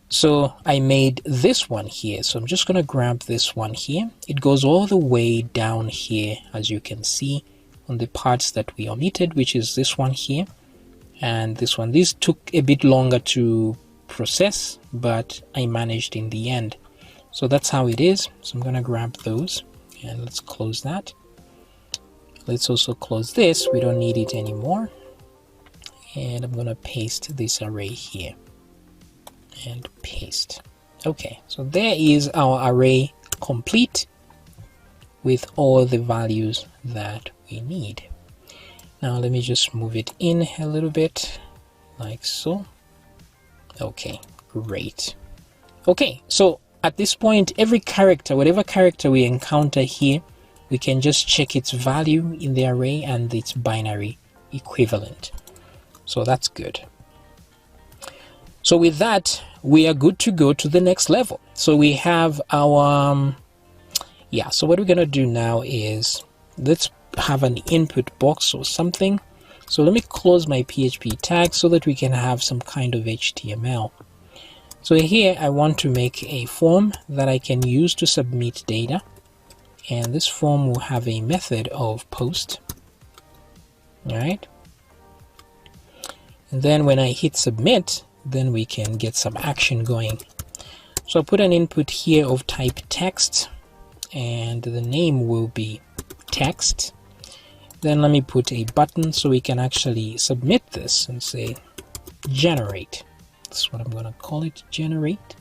So I made this one here. So I'm just going to grab this one here. It goes all the way down here, as you can see, on the parts that we omitted, which is this one here and this one. These took a bit longer to process, but I managed in the end. So that's how it is. So I'm going to grab those and let's close that. Let's also close this. We don't need it anymore. And I'm going to paste this array here and paste. Okay, so there is our array complete with all the values that we need. Now let me just move it in a little bit like so. Okay, great. Okay, so at this point, every character, whatever character we encounter here, we can just check its value in the array and its binary equivalent. So that's good. So with that, we are good to go to the next level. So we have our, so what we're going to do now is, let's have an input box or something. So let me close my PHP tag so that we can have some kind of HTML. So here I want to make a form that I can use to submit data, and this form will have a method of post. All right, and then when I hit submit, then we can get some action going. So I'll put an input here of type text, and the name will be text. Then let me put a button so we can actually submit this and say generate. That's what I'm going to call it, generate.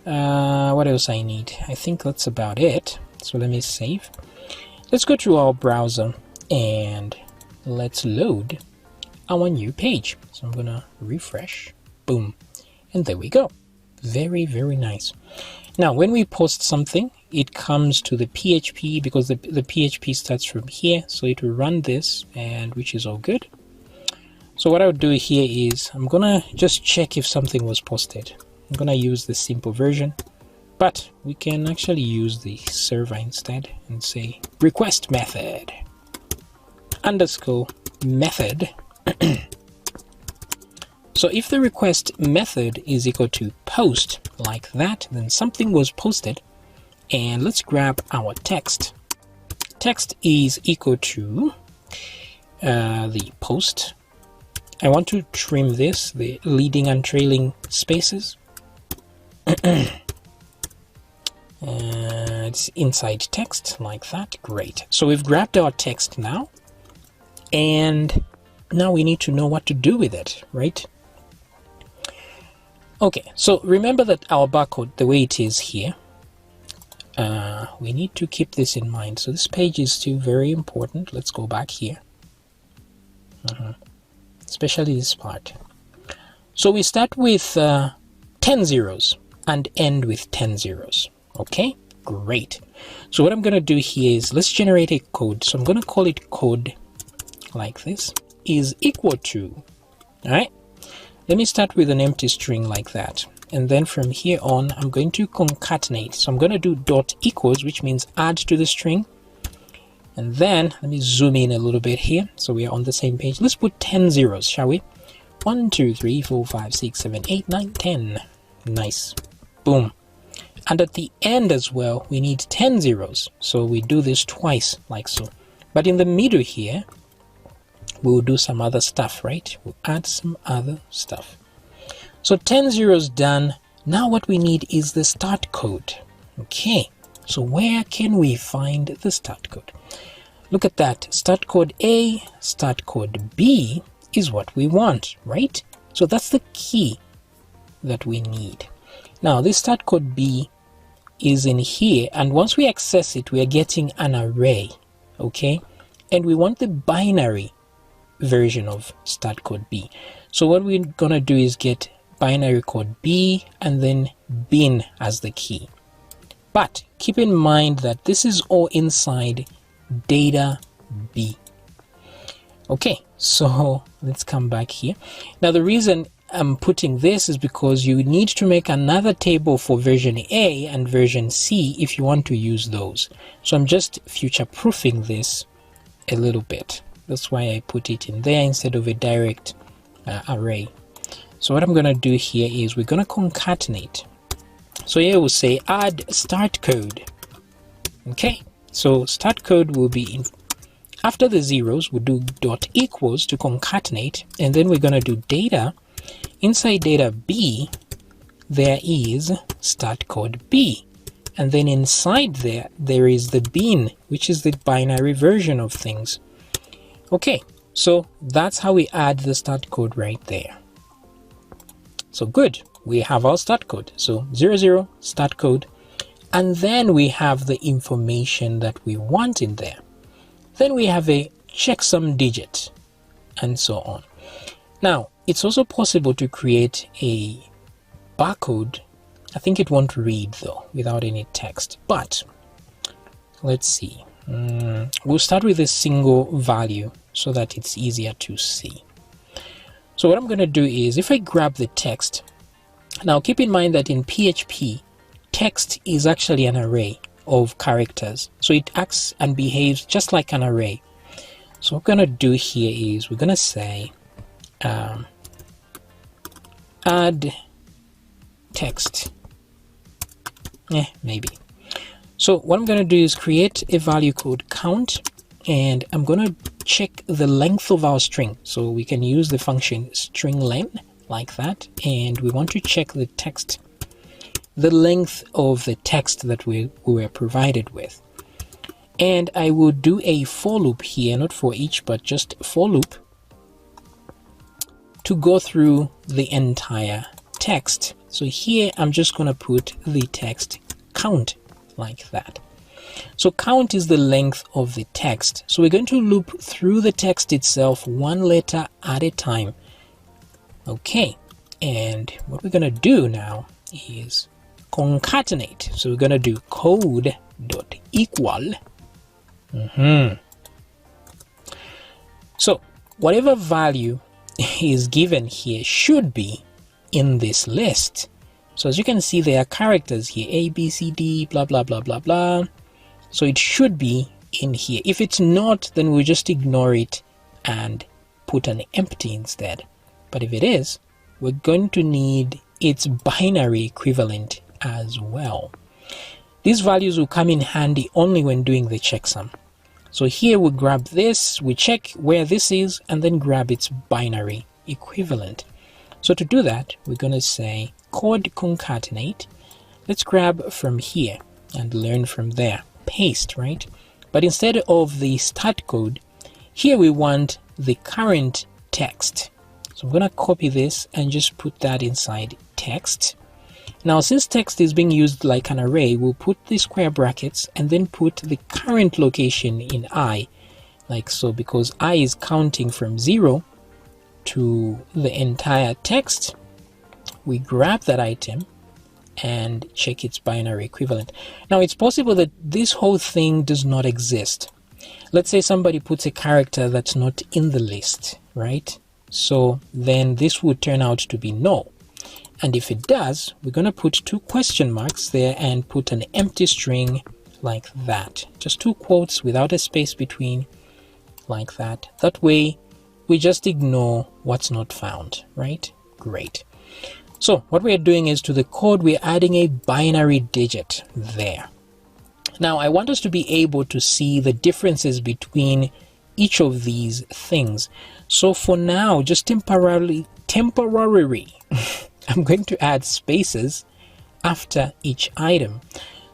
What else I need? I think that's about it. So let me save. Let's go to our browser and let's load our new page. So I'm going to refresh. Boom. And there we go. Very, very nice. Now, when we post something, it comes to the PHP because the PHP starts from here. So it will run this, and which is all good. So what I would do here is I'm gonna just check if something was posted. I'm gonna use the simple version, but we can actually use the server instead and say request method underscore method. So if the request method is equal to post like that, then something was posted. And let's grab our text. Text is equal to the post. I want to trim this, the leading and trailing spaces. It's inside text like that. Great. So we've grabbed our text now, and now we need to know what to do with it, right? Okay, so remember that our barcode, the way it is here, we need to keep this in mind. So this page is still very important. Let's go back here. Especially this part. So we start with 10 zeros and end with 10 zeros. Okay, great. So what I'm going to do here is let's generate a code. So I'm going to call it code like this is equal to, all right, let me start with an empty string like that. And then from here on, I'm going to concatenate. So I'm going to do dot equals, which means add to the string. And then let me zoom in a little bit here so we are on the same page. Let's put 10 zeros, shall we? 1, 2, 3, 4, 5, 6, 7, 8, 9, 10. Nice. Boom. And at the end as well, we need 10 zeros. So we do this twice, like so. But in the middle here, we'll do some other stuff, right? We'll add some other stuff. So 10 zeros done. Now what we need is the start code. Okay. So where can we find the start code? Look at that. Start code A, start code B is what we want, right? So that's the key that we need. Now this start code B is in here, and once we access it, we are getting an array, okay? And we want the binary version of start code B. So what we're gonna do is get binary code B and then bin as the key. But keep in mind that this is all inside data B. Okay, so let's come back here. Now the reason I'm putting this is because you need to make another table for version A and version C if you want to use those. So I'm just future-proofing this a little bit. That's why I put it in there instead of a direct array. So what I'm going to do here is we're going to concatenate. So here we'll say add start code. Okay, so start code will be in after the zeros. We'll do dot equals to concatenate, and then we're going to do data. Inside data B, there is start code B, and then inside there is the bin, which is the binary version of things. Okay, so that's how we add the start code right there. So good, we have our start code. So 00 start code, and then we have the information that we want in there. Then we have a checksum digit, and so on. Now, it's also possible to create a barcode. I think it won't read though without any text, but let's see. We'll start with a single value so that it's easier to see. So what I'm going to do is if I grab the text, now keep in mind that in PHP, text is actually an array of characters. So it acts and behaves just like an array. So what we're going to do here is we're going to say add text. Maybe. So what I'm going to do is create a value called count, and I'm going to check the length of our string. So we can use the function string length like that, and we want to check the text, the length of the text that we were provided with. And I will do a for loop here, not for each, but just for loop to go through the entire text. So here I'm just going to put the text count like that. So count is the length of the text. So we're going to loop through the text itself one letter at a time. Okay, and what we're going to do now is concatenate. So we're going to do code.equal. So whatever value is given here should be in this list. So as you can see, there are characters here, A, B, C, D, blah, blah, blah, blah, blah. So it should be in here. If it's not, then we'll just ignore it and put an empty instead. But if it is, we're going to need its binary equivalent as well. These values will come in handy only when doing the checksum. So here we grab this, we check where this is, and then grab its binary equivalent. So to do that, we're going to say code concatenate. Let's grab from here and learn from there. Paste, right? But instead of the start code, here we want the current text. So I'm going to copy this and just put that inside text. Now, since text is being used like an array, we'll put the square brackets and then put the current location in I, like so, because I is counting from 0 to the entire text. We grab that item and check its binary equivalent. Now, it's possible that this whole thing does not exist. Let's say somebody puts a character that's not in the list, right? So then this would turn out to be null. And if it does, we're going to put 2 question marks there and put an empty string like that. Just 2 quotes without a space between, like that. That way, we just ignore what's not found, right? Great. So what we're doing is to the code, we're adding a binary digit there. Now, I want us to be able to see the differences between each of these things. So for now, just temporarily, I'm going to add spaces after each item.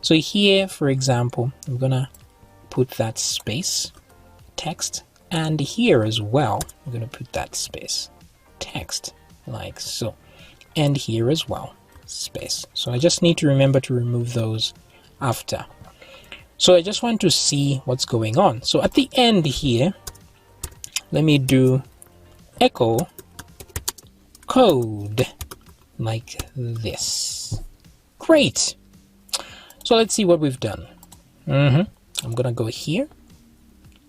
So here, for example, I'm going to put that space text, and here as well, I'm going to put that space text like so, and here as well, space. So I just need to remember to remove those after. So I just want to see what's going on. So at the end here, let me do echo code like this. Great. So let's see what we've done. I'm gonna go here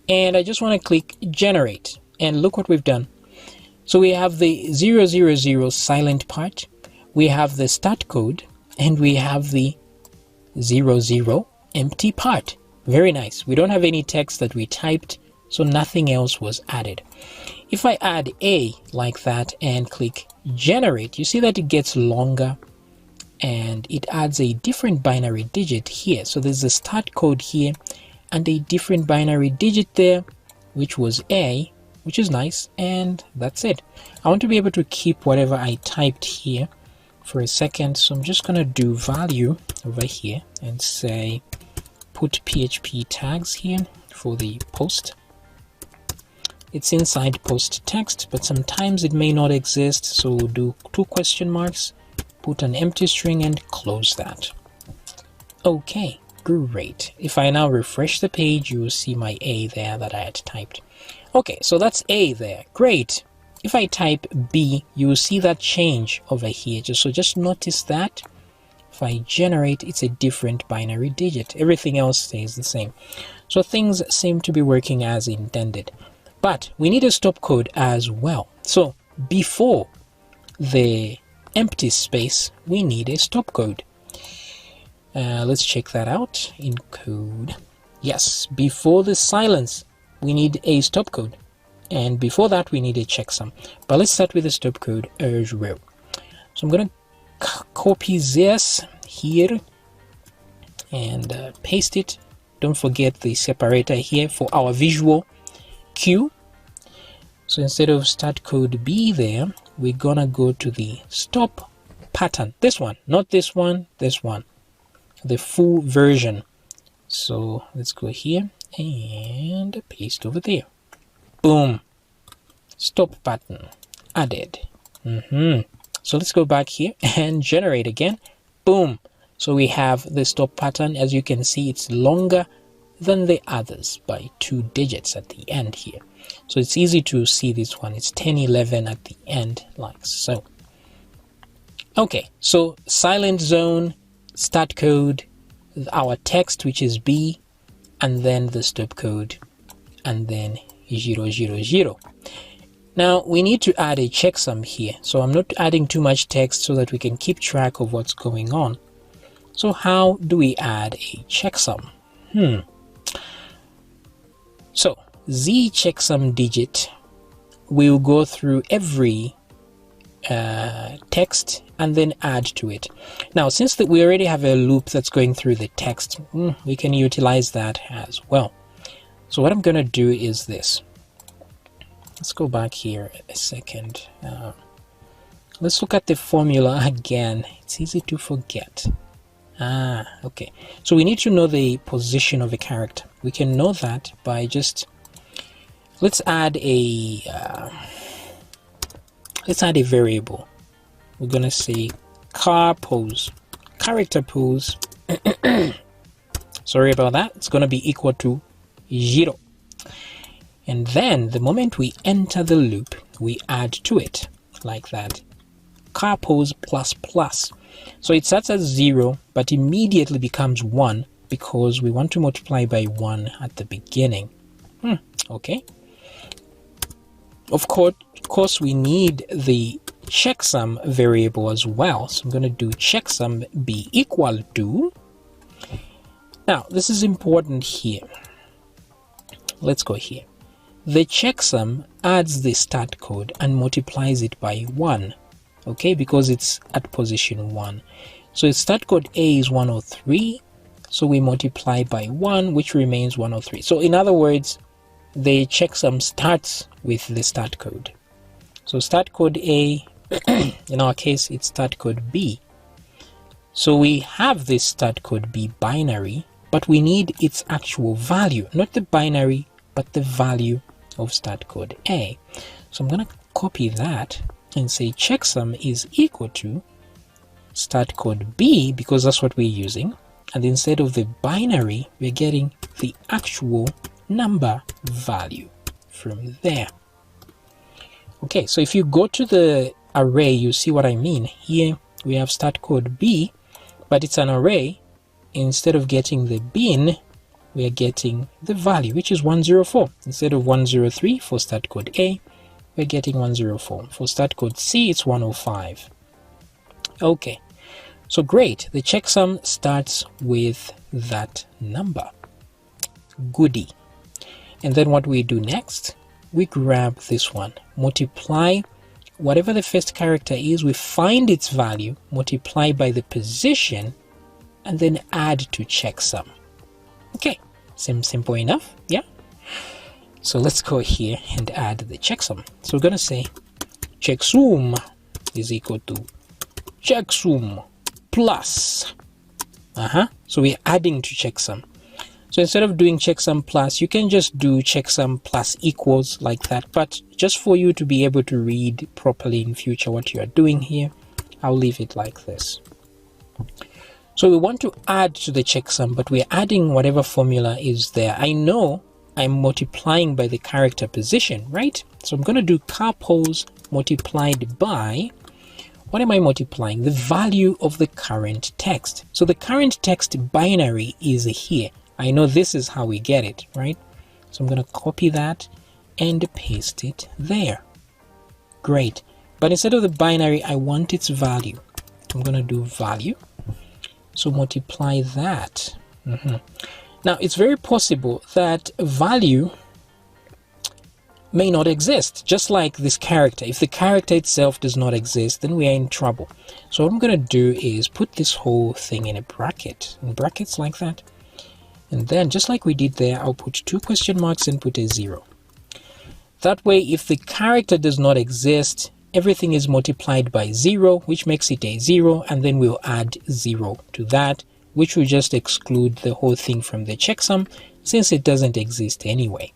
and I just want to click generate, and look what we've done. So we have the 000 silent part, we have the start code, and we have the 00 empty part. Very nice. We don't have any text that we typed, so nothing else was added. If I add a like that and click generate, you see that it gets longer and it adds a different binary digit here. So there's a start code here and a different binary digit there, which was a, which is nice, and that's it. I want to be able to keep whatever I typed here for a second, so I'm just gonna do value over here and say put PHP tags here for the post. It's inside post text, but sometimes it may not exist, so we'll do 2 question marks, put an empty string, and close that. Okay, great. If I now refresh the page, you will see my A there that I had typed. Okay, so that's A there. Great. If I type B, you will see that change over here. Just notice that. If I generate, it's a different binary digit. Everything else stays the same. So things seem to be working as intended. But we need a stop code as well. So before the empty space, we need a stop code. Let's check that out in code. Yes, before the silence we need a stop code, and before that we need a checksum. But let's start with the stop code as well. So I'm gonna copy this here and paste it. Don't forget the separator here for our visual cue. So instead of start code B there, we're gonna go to the stop pattern. This one, not this one, this one, the full version. So let's go here and paste over there. Boom, stop pattern added. So let's go back here and generate again. Boom. So we have the stop pattern. As you can see, it's longer than the others by 2 digits at the end here. So it's easy to see this one. It's 1011 at the end, like so. Okay, so silent zone, start code, our text, which is B, and then the stop code, and then 000. Now we need to add a checksum here. So I'm not adding too much text so that we can keep track of what's going on. So how do we add a checksum? So the checksum digit will go through every text and then add to it. Now, since that we already have a loop that's going through the text, we can utilize that as well. So what I'm going to do is this. Let's go back here a second. Let's look at the formula again. It's easy to forget. Okay. So we need to know the position of a character. We can know that by just, let's add a variable. We're gonna say character pose. Sorry about that. It's gonna be equal to 0. And then the moment we enter the loop, we add to it like that. Car pose plus plus. So it starts at 0, but immediately becomes 1 because we want to multiply by 1 at the beginning. Okay. Of course, we need the checksum variable as well. So I'm going to do checksum be equal to. Now, this is important here. Let's go here. The checksum adds the start code and multiplies it by 1. Okay, because it's at position 1. So its start code A is 103. So we multiply by 1, which remains 103. So in other words, the checksum starts with the start code. So start code A, in our case, it's start code B. So we have this start code B binary, but we need its actual value, not the binary, but the value of start code A. So I'm going to copy that and say checksum is equal to start code B, because that's what we're using. And instead of the binary, we're getting the actual number value from there. Okay, so if you go to the array, you see what I mean. Here we have start code B, but it's an array. Instead of getting the bin, we are getting the value, which is 104. Instead of 103 for start code A, we're getting 104. For start code C, it's 105. Okay, so great. The checksum starts with that number. Goody. And then what we do next, we grab this one, multiply whatever the first character is, we find its value, multiply by the position, and then add to checksum. Okay, seems simple enough, yeah? So let's go here and add the checksum. So we're going to say checksum is equal to checksum plus. So we're adding to checksum. So instead of doing checksum plus, you can just do checksum plus equals like that. But just for you to be able to read properly in future what you are doing here, I'll leave it like this. So we want to add to the checksum, but we're adding whatever formula is there. I know I'm multiplying by the character position, right? So I'm going to do carpos multiplied by, what am I multiplying? The value of the current text. So the current text binary is here. I know this is how we get it, right? So I'm going to copy that and paste it there. Great. But instead of the binary, I want its value. I'm going to do value. So multiply that. Now it's very possible that a value may not exist, just like this character. If the character itself does not exist, then we are in trouble. So what I'm going to do is put this whole thing in a bracket, in brackets like that. And then just like we did there, I'll put 2 question marks and put a 0. That way, if the character does not exist, everything is multiplied by 0, which makes it a 0, and then we'll add 0 to that, which will just exclude the whole thing from the checksum since it doesn't exist anyway.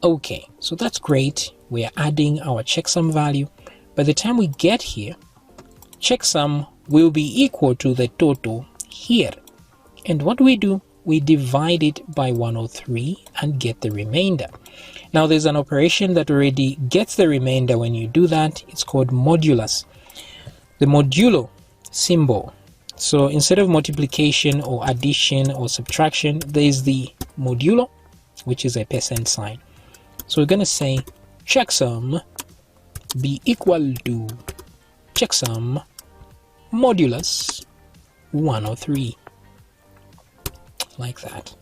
Okay, so that's great. We are adding our checksum value. By the time we get here, checksum will be equal to the total here. And what do? We divide it by 103 and get the remainder. Now there's an operation that already gets the remainder when you do that. It's called modulus. The modulo symbol. So instead of multiplication or addition or subtraction, there's the modulo, which is a percent sign. So we're going to say checksum be equal to checksum modulus 103, like that.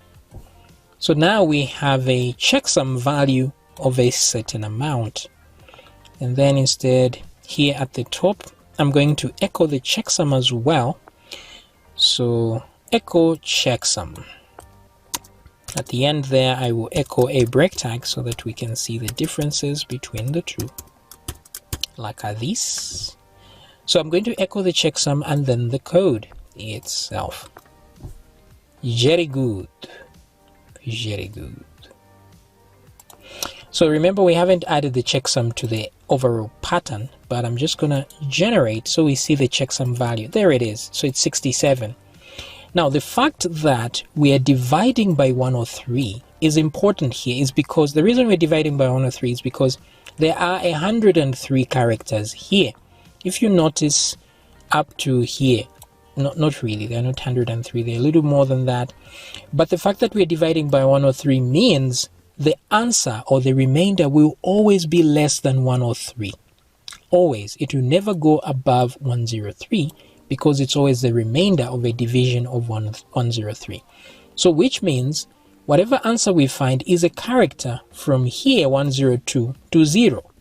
So now we have a checksum value of a certain amount, and then instead here at the top I'm going to echo the checksum as well. So echo checksum. At the end there, I will echo a break tag so that we can see the differences between the two, like this. So I'm going to echo the checksum and then the code itself. Very good. Very good. So remember, we haven't added the checksum to the overall pattern, but I'm just going to generate so we see the checksum value. There it is. So it's 67. Now, the fact that we are dividing by 103 is important here, is because the reason we're dividing by 103 is because there are 103 characters here. If you notice up to here, not really, they're not 103, they're a little more than that. But the fact that we're dividing by 103 means the answer or the remainder will always be less than 103. Always. It will never go above 103. Because it's always the remainder of a division of 103. So which means whatever answer we find is a character from here 102 to 0.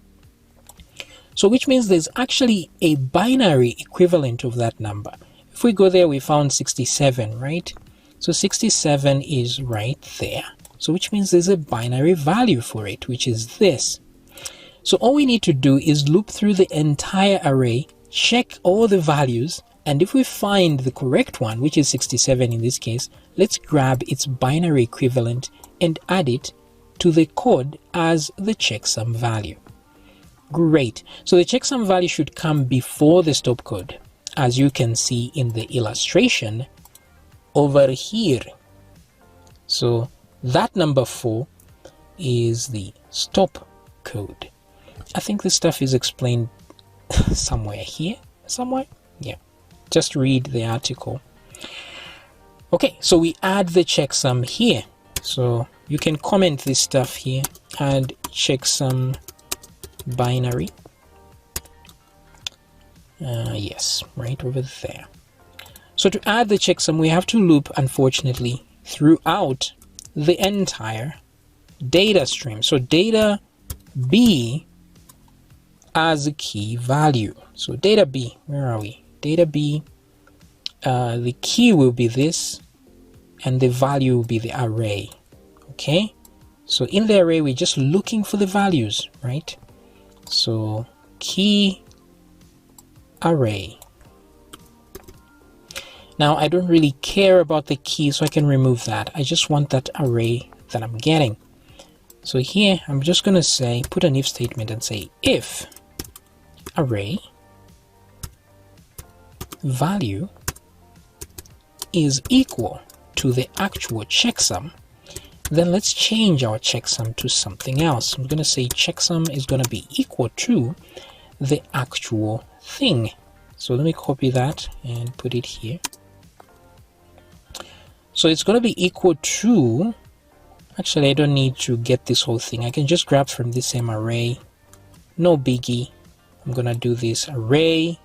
So which means there's actually a binary equivalent of that number. If we go there, we found 67, right? So 67 is right there. So which means there's a binary value for it, which is this. So all we need to do is loop through the entire array, check all the values, and if we find the correct one, which is 67 in this case, let's grab its binary equivalent and add it to the code as the checksum value. Great. So the checksum value should come before the stop code, as you can see in the illustration over here. So that number 4 is the stop code. I think this stuff is explained somewhere here, somewhere. Yeah. Just read the article. Okay, so we add the checksum here. So you can comment this stuff here. Add checksum binary. Yes, right over there. So to add the checksum, we have to loop, unfortunately, throughout the entire data stream. So data B as a key value. So data B, where are we? Data B, the key will be this, and the value will be the array. Okay, so in the array we're just looking for the values, right? So key array. Now I don't really care about the key, so I can remove that. I just want that array that I'm getting. So here I'm just going to say, put an if statement and say if array value is equal to the actual checksum, then let's change our checksum to something else. I'm going to say checksum is going to be equal to the actual thing. So let me copy that and put it here. So it's going to be equal to, actually I don't need to get this whole thing. I can just grab from this same array. No biggie. I'm going to do this array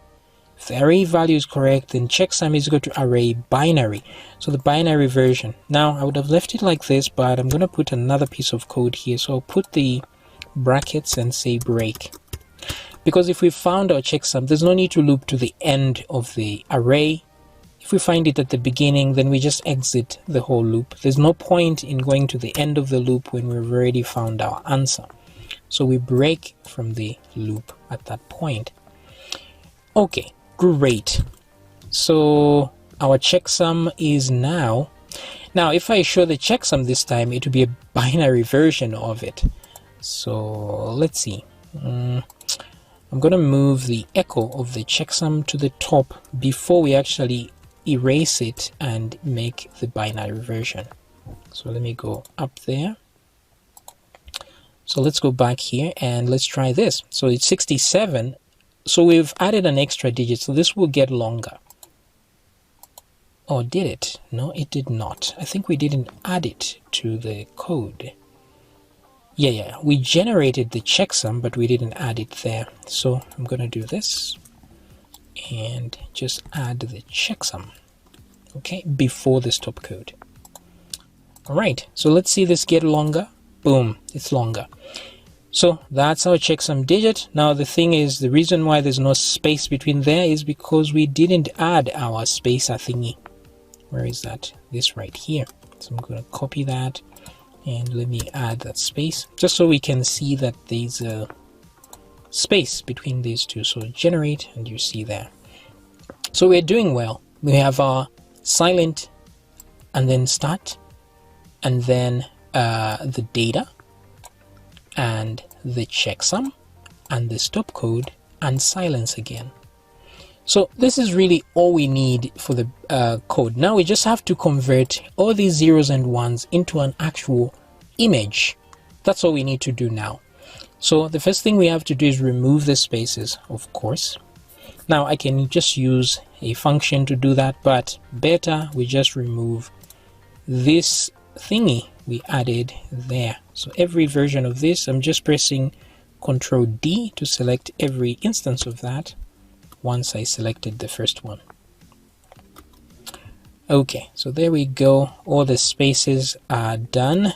If the array value is correct, then checksum is equal to array binary. So the binary version. Now I would have left it like this, but I'm going to put another piece of code here. So I'll put the brackets and say break. Because if we found our checksum, there's no need to loop to the end of the array. If we find it at the beginning, then we just exit the whole loop. There's no point in going to the end of the loop when we've already found our answer. So we break from the loop at that point. Okay, great. So our checksum is now if I show the checksum this time, it will be a binary version of it. So let's see. I'm going to move the echo of the checksum to the top before we actually erase it and make the binary version. So let me go up there. So let's go back here and let's try this. So it's 67. So we've added an extra digit, so this will get longer. Oh, did it? No, it did not. I think we didn't add it to the code. Yeah, we generated the checksum, but we didn't add it there. So I'm going to do this and just add the checksum, okay, before the stop code. All right, so let's see this get longer. Boom, it's longer. So that's our checksum digit. Now the thing is, the reason why there's no space between there is because we didn't add our spacer thingy. Where is that? This right here. So I'm going to copy that. And let me add that space just so we can see that there's a space between these two. So generate, and you see there. So we're doing well. We have our silent and then start, and then the data and the checksum and the stop code and silence again. So this is really all we need for the code. Now we just have to convert all these zeros and ones into an actual image. That's all we need to do now. So the first thing we have to do is remove the spaces, of course. Now I can just use a function to do that, but better we just remove this thingy we added there. So every version of this, I'm just pressing Ctrl D to select every instance of that once I selected the first one. Okay, so there we go. All the spaces are done,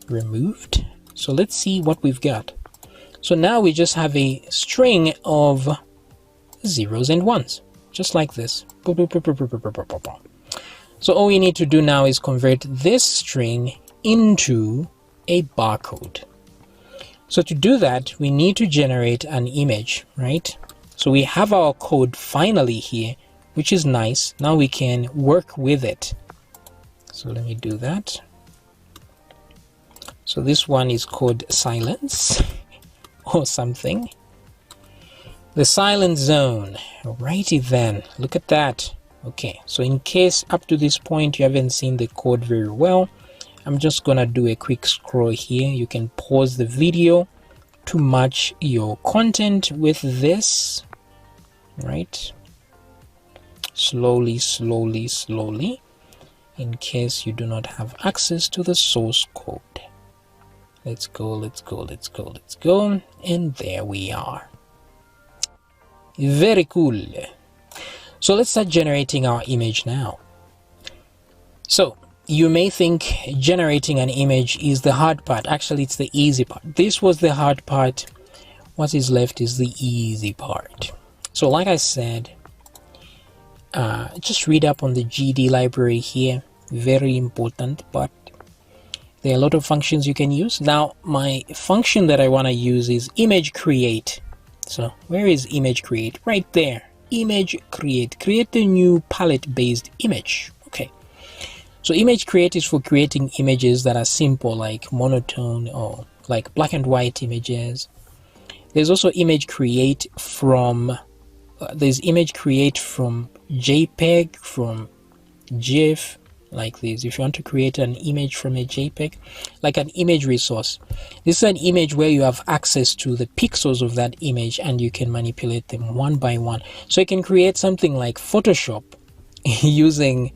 removed. So let's see what we've got. So now we just have a string of zeros and ones, just like this. So all we need to do now is convert this string into a barcode. So to do that, we need to generate an image, right? So we have our code finally here, which is nice. Now we can work with it. So let me do that. So this one is called silence or something. The silence zone. Alrighty then, look at that. Okay, so in case up to this point you haven't seen the code very well, I'm just gonna do a quick scroll here. You can pause the video to match your content with this, right? Slowly, in case you do not have access to the source code. Let's go, and there we are. Very cool. So let's start generating our image now. So you may think generating an image is the hard part. Actually, it's the easy part. This was the hard part. What is left is the easy part. So like I said, just read up on the GD library here. Very important, but there are a lot of functions you can use. Now, my function that I want to use is image create. So where is image create? Right there. Image create. Create a new palette based image. Okay. So image create is for creating images that are simple, like monotone or like black and white images. There's also image create from JPEG, from GIF, like this. If you want to create an image from a JPEG, like an image resource, this is an image where you have access to the pixels of that image and you can manipulate them one by one. So you can create something like Photoshop using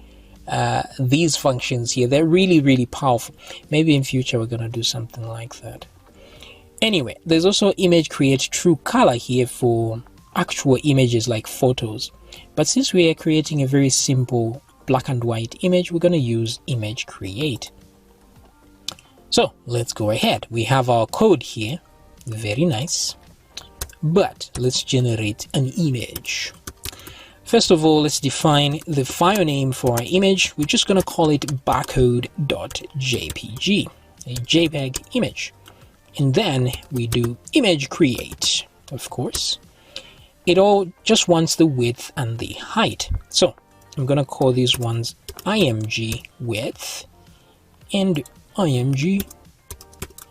these functions here. They're really powerful. Maybe in future we're gonna do something like that. Anyway, there's also image create true color here for actual images like photos. But since we are creating a very simple black and white image, we're going to use image create. So let's go ahead. We have our code here. Very nice. But let's generate an image. First of all, let's define the file name for our image. We're just going to call it barcode.jpg, a JPEG image. And then we do image create, of course. It all just wants the width and the height. So I'm going to call these ones img width and img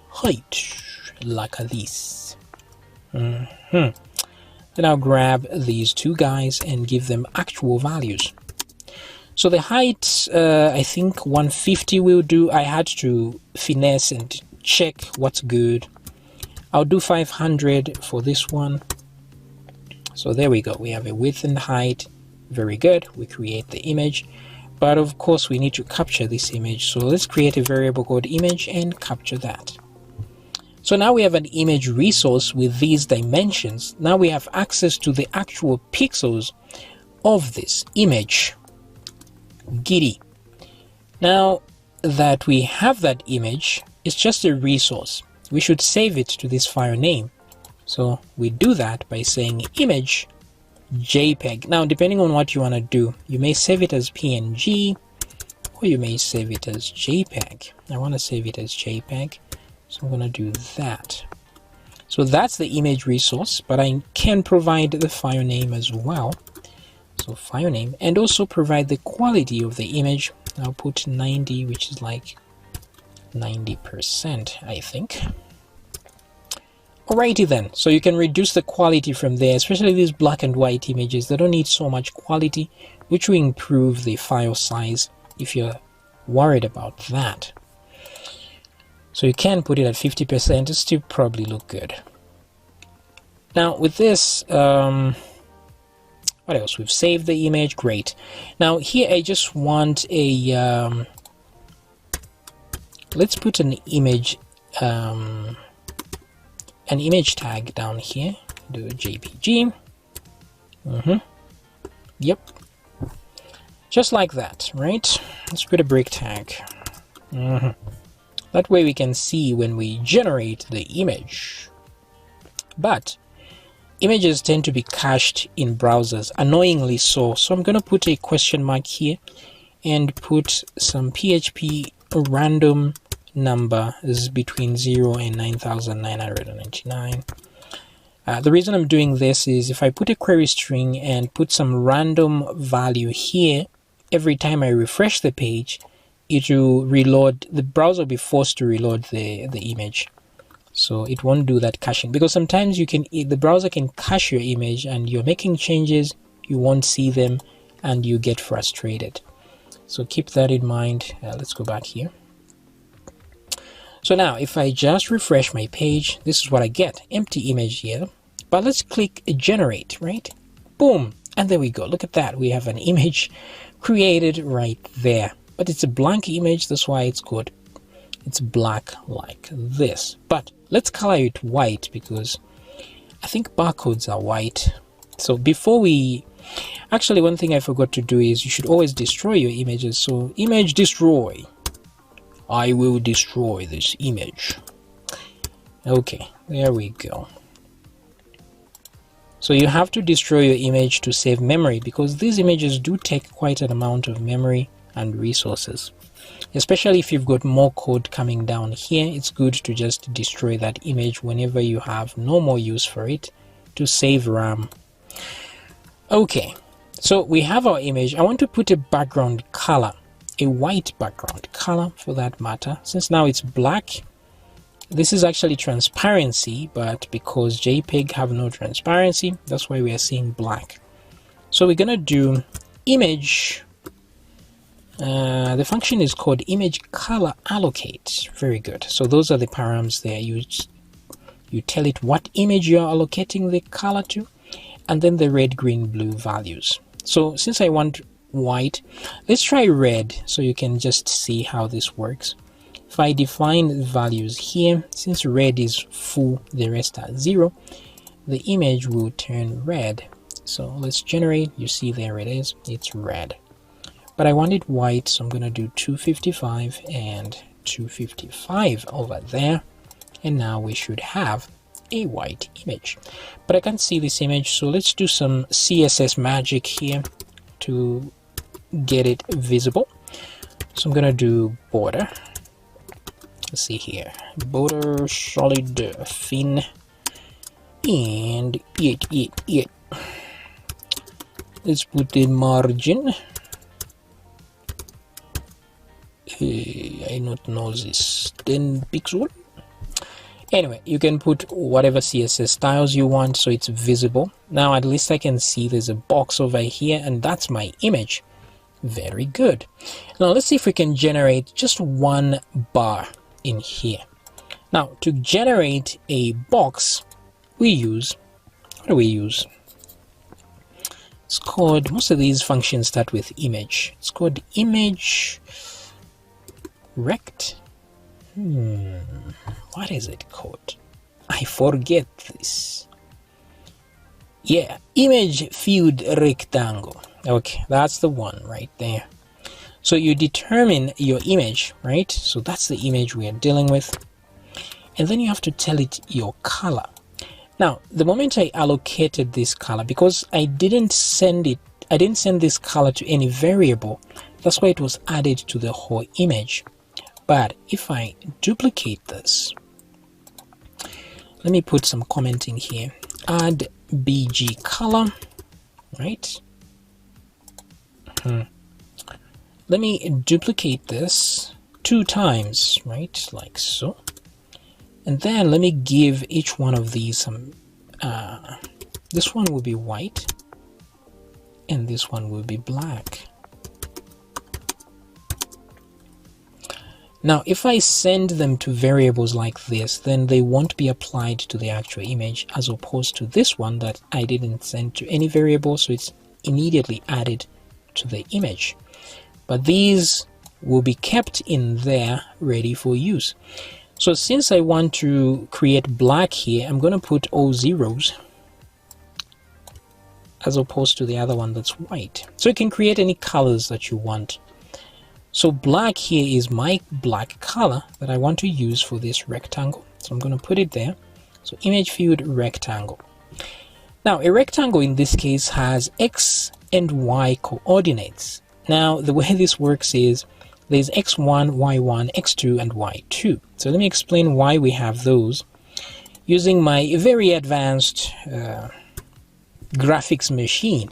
height, like this. Then I'll grab these two guys and give them actual values. So the height, I think 150 will do. I had to finesse and check what's good. I'll do 500 for this one. So there we go. We have a width and height. Very good. We create the image. But of course, we need to capture this image. So let's create a variable called image and capture that. So now we have an image resource with these dimensions. Now we have access to the actual pixels of this image. Giddy. Now that we have that image, it's just a resource. We should save it to this file name. So we do that by saying image JPEG. Now, depending on what you want to do, you may save it as PNG or you may save it as JPEG. I want to save it as JPEG. So I'm going to do that. So that's the image resource, but I can provide the file name as well. So file name, and also provide the quality of the image. I'll put 90, which is like 90%, I think. Alrighty then, so you can reduce the quality from there, especially these black and white images. They don't need so much quality, which will improve the file size if you're worried about that. So you can put it at 50%, it still probably look good. Now with this, what else? We've saved the image, great. Now here I just want a, let's put an image tag down here, do a JPG. Yep. Just like that, right? Let's put a break tag. That way we can see when we generate the image. But images tend to be cached in browsers, annoyingly so. So I'm going to put a question mark here and put some PHP random number is between 0 and 9999. The reason I'm doing this is if I put a query string and put some random value here, every time I refresh the page, it will reload, the browser will be forced to reload the image. So it won't do that caching, because sometimes the browser can cache your image and you're making changes, you won't see them and you get frustrated. So keep that in mind. Let's go back here. So now if I just refresh my page, this is what I get, empty image here. But let's click generate, right? Boom, and there we go. Look at that, we have an image created right there. But it's a blank image, that's why it's good. It's black like this. But let's color it white because I think barcodes are white. So before we, actually one thing I forgot to do is you should always destroy your images. So image destroy. I will destroy this image. Okay, there we go. So you have to destroy your image to save memory because these images do take quite an amount of memory and resources. Especially if you've got more code coming down here, it's good to just destroy that image whenever you have no more use for it to save RAM. Okay, so we have our image. I want to put a background color, a white background color for that matter. Since now it's black, this is actually transparency, but because JPEG have no transparency, that's why we are seeing black. So we're gonna do image. The function is called image color allocate. Very good. So those are the params there. You tell it what image you are allocating the color to, and then the red, green, blue values. So since I want white, let's try red so you can just see how this works. If I define values here, since red is full, the rest are 0, the image will turn red. So let's generate. You see, there it is, it's red, but I want it white, so I'm going to do 255 and 255 over there, and now we should have a white image. But I can't see this image, so let's do some CSS magic here to get it visible. So I'm gonna do border. Let's see here, border solid thin and it. Let's put the margin. I don't know this 10 pixel. Anyway, you can put whatever CSS styles you want so it's visible. Now at least I can see there's a box over here, and that's my image. Very good. Now let's see if we can generate just one bar in here. Now to generate a box, we use, what do we use? It's called, most of these functions start with image. It's called image rect. What is it called? I forget this. Yeah, image field rectangle. Okay, that's the one right there. So you determine your image, right? So that's the image we are dealing with, and then you have to tell it your color. Now the moment I allocated this color, because I didn't send this color to any variable, that's why it was added to the whole image. But if I duplicate this, let me put some commenting here, add bg color, right? Let me duplicate this 2 times, right, like so, and then let me give each one of these some this one will be white and this one will be black. Now if I send them to variables like this, then they won't be applied to the actual image, as opposed to this one that I didn't send to any variable, so it's immediately added to the image. But these will be kept in there ready for use. So since I want to create black here, I'm going to put all zeros as opposed to the other one that's white. So you can create any colors that you want. So black here is my black color that I want to use for this rectangle. So I'm going to put it there. So image field rectangle. Now a rectangle in this case has X and Y coordinates. Now the way this works is there's X1, Y1, X2 and Y2. So let me explain why we have those using my very advanced graphics machine.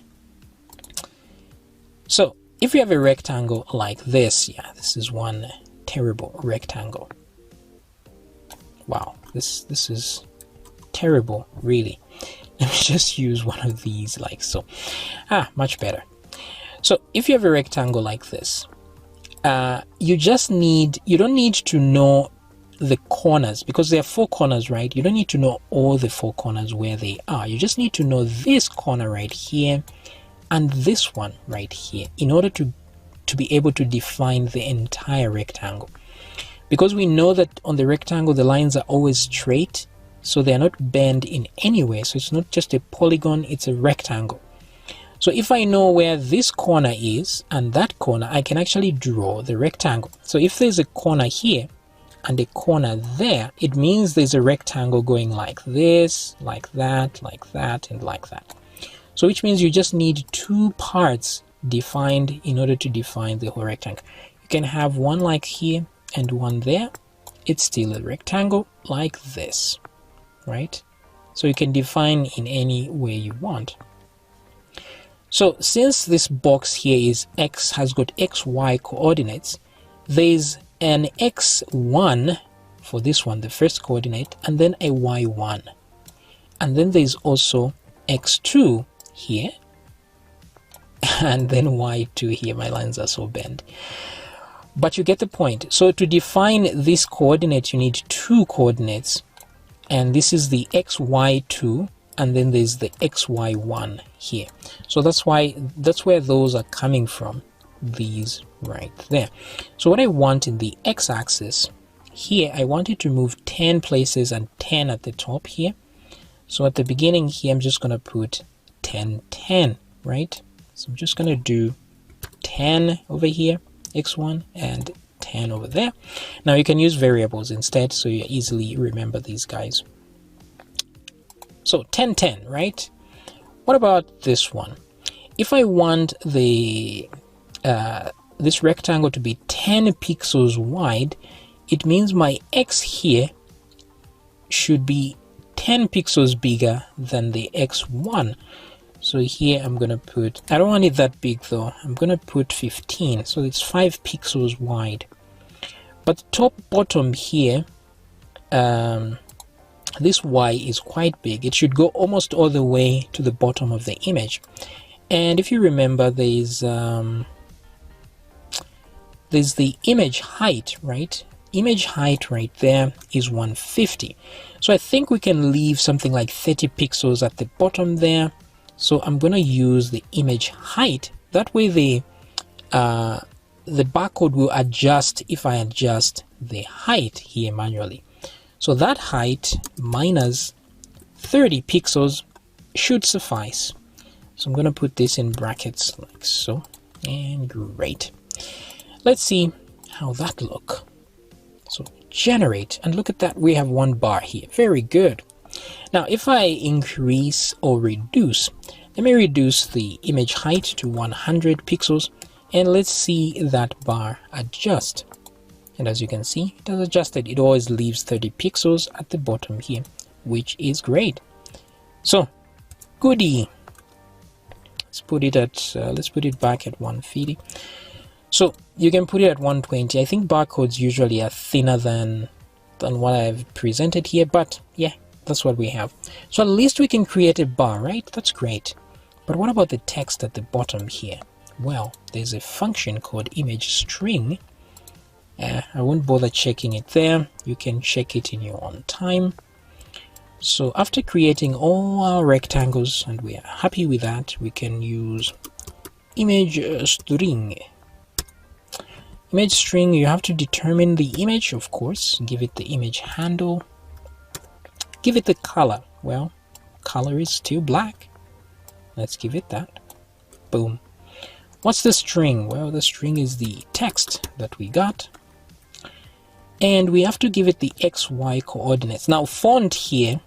So if you have a rectangle like this, yeah, this is one terrible rectangle. Wow, this is terrible, really. Let me just use one of these like so. Much better. So if you have a rectangle like this, you don't need to know the corners, because there are 4 corners, right? You don't need to know all the 4 corners where they are. You just need to know this corner right here and this one right here in order to be able to define the entire rectangle. Because we know that on the rectangle the lines are always straight, so they are not bent in any way. So it's not just a polygon, it's a rectangle. So if I know where this corner is and that corner, I can actually draw the rectangle. So if there's a corner here and a corner there, it means there's a rectangle going like this, like that, and like that. So which means you just need 2 parts defined in order to define the whole rectangle. You can have one like here and one there. It's still a rectangle like this, right? So you can define in any way you want. So since this box here is X, has got XY coordinates, there's an X1 for this one, the first coordinate, and then a Y1. And then there's also X2 here, and then Y2 here. My lines are so bent. But you get the point. So to define this coordinate, you need 2 coordinates. And this is the XY2, and then there's the XY1 here. So that's where those are coming from, these right there. So what I want in the x-axis here, I want it to move 10 places and 10 at the top here. So at the beginning here, I'm just going to put 10, 10, right? So I'm just going to do 10 over here, x1, and 10 over there. Now you can use variables instead, so you easily remember these guys. So 10, 10, right? What about this one? If I want the this rectangle to be 10 pixels wide, it means my x here should be 10 pixels bigger than the x1. So here I'm gonna put, I don't want it that big though, I'm gonna put 15, so it's 5 pixels wide. But top bottom here, this y is quite big. It should go almost all the way to the bottom of the image. And if you remember, there's the image height, right? Image height right there is 150. So I think we can leave something like 30 pixels at the bottom there. So I'm going to use the image height. That way the barcode will adjust if I adjust the height here manually. So that height minus 30 pixels should suffice. So I'm going to put this in brackets like so, and great. Let's see how that look. So generate, and look at that, we have one bar here. Very good. Now if I increase or reduce, let me reduce the image height to 100 pixels, and let's see that bar adjust. And as you can see, it has adjusted. It always leaves 30 pixels at the bottom here, which is great. So goody. Let's put it back at 150. So you can put it at 120. I think barcodes usually are thinner than what I've presented here, but yeah, that's what we have. So at least we can create a bar, right? That's great. But what about the text at the bottom here? Well, there's a function called image string. I won't bother checking it there. You can check it in your own time. So after creating all our rectangles, and we are happy with that, we can use image string. Image string, you have to determine the image, of course. Give it the image handle. Give it the color. Well, color is still black. Let's give it that. Boom. What's the string? Well, the string is the text that we got. And we have to give it the XY coordinates. Now, font here.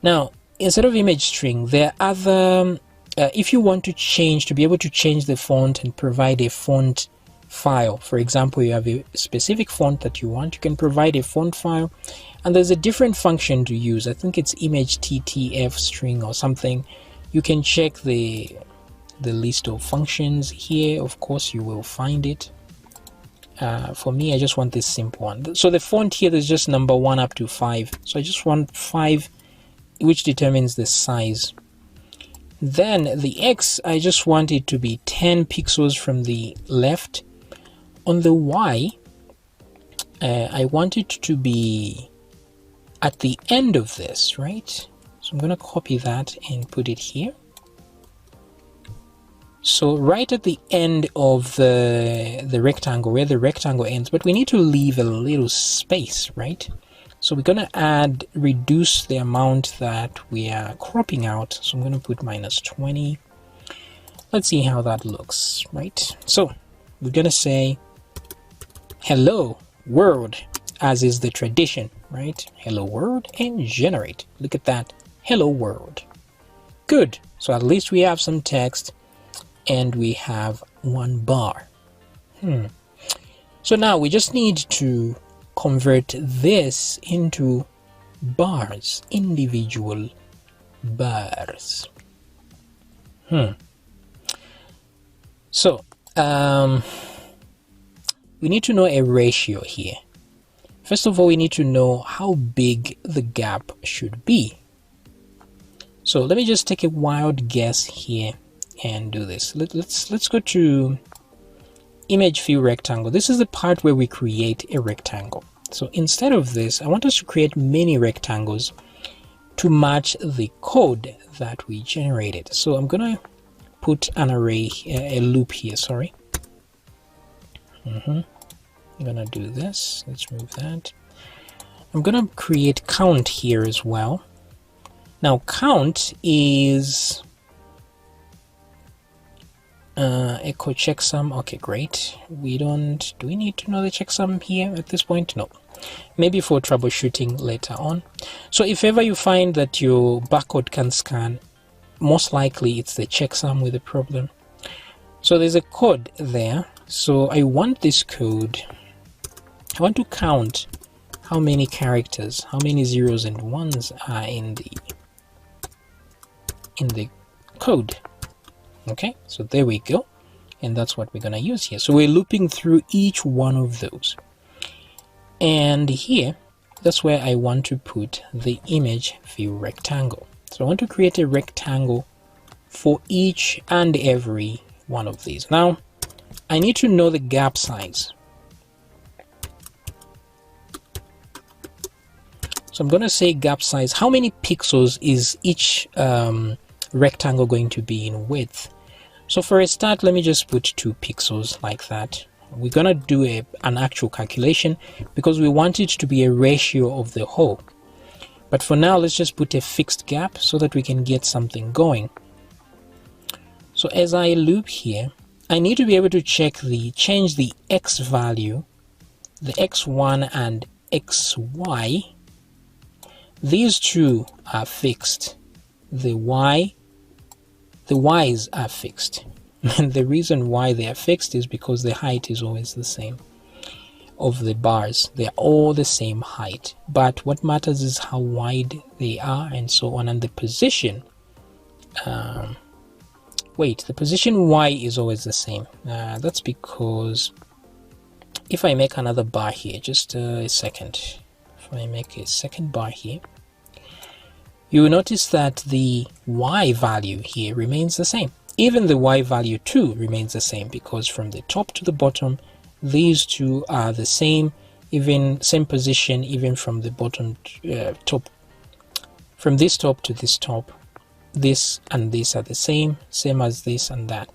Now, instead of image string, there are other, if you want to be able to change the font and provide a font file. For example, you have a specific font that you want, you can provide a font file, and there's a different function to use. I think it's image ttf string or something. You can check the list of functions here. Of course, you will find it. For me, I just want this simple one. So the font here, there's just number 1 up to 5. So I just want 5, which determines the size. Then the X, I just want it to be 10 pixels from the left. On the Y, I want it to be at the end of this, right? So I'm going to copy that and put it here. So right at the end of the rectangle, where the rectangle ends, but we need to leave a little space, right? So we're going to reduce the amount that we are cropping out. So I'm going to put -20. Let's see how that looks, right? So we're going to say, hello world, as is the tradition, right? Hello world, and generate. Look at that. Hello world. Good. So at least we have some text. And we have one bar. So now we just need to convert this into bars, individual bars. So we need to know a ratio here. First of all, we need to know how big the gap should be. So let me just take a wild guess here and do this. Let's go to image view rectangle. This is the part where we create a rectangle. So instead of this, I want us to create many rectangles to match the code that we generated. So I'm gonna put an array, a loop here, sorry. I'm gonna do this. Let's move that. I'm gonna create count here as well. Now count is echo checksum. Okay, great. Do we need to know the checksum here at this point? No. Maybe for troubleshooting later on. So if ever you find that your barcode can scan, most likely it's the checksum with the problem. So there's a code there. So I want this code. I want to count how many characters, how many zeros and ones are in the code. Okay, so there we go. And that's what we're going to use here. So we're looping through each one of those. And here, that's where I want to put the image view rectangle. So I want to create a rectangle for each and every one of these. Now, I need to know the gap size. So I'm going to say gap size. How many pixels is each rectangle going to be in width? So for a start, let me just put 2 pixels like that. We're going to do an actual calculation because we want it to be a ratio of the whole. But for now, let's just put a fixed gap so that we can get something going. So as I loop here, I need to be able to change the x value, the x1 and xy. These two are fixed. The y's are fixed. And the reason why they are fixed is because the height is always the same of the bars. They are all the same height. But what matters is how wide they are and so on. And the position, the position y is always the same. That's because if I make another bar here, just a second. If I make a second bar here, you will notice that the y value here remains the same. Even the y value too remains the same because from the top to the bottom, these two are the same, even same position, even from the bottom top. From this top to this top, this and this are the same as this and that.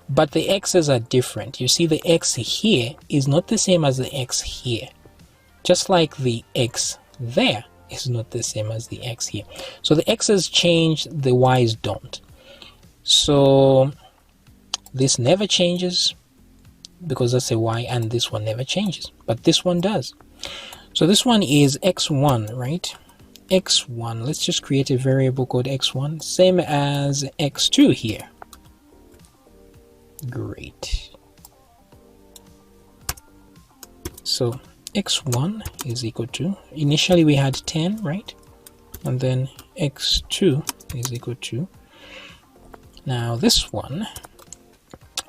But the x's are different. You see the x here is not the same as the x here. Just like the x there is not the same as the x here. So the x's change, the y's don't. So this never changes because that's a y, and this one never changes, but this one does. So this one is x1, right? x1, let's just create a variable called x1, same as x2 here. Great. So x1 is equal to, initially we had 10, right? And then x2 is equal to, now this one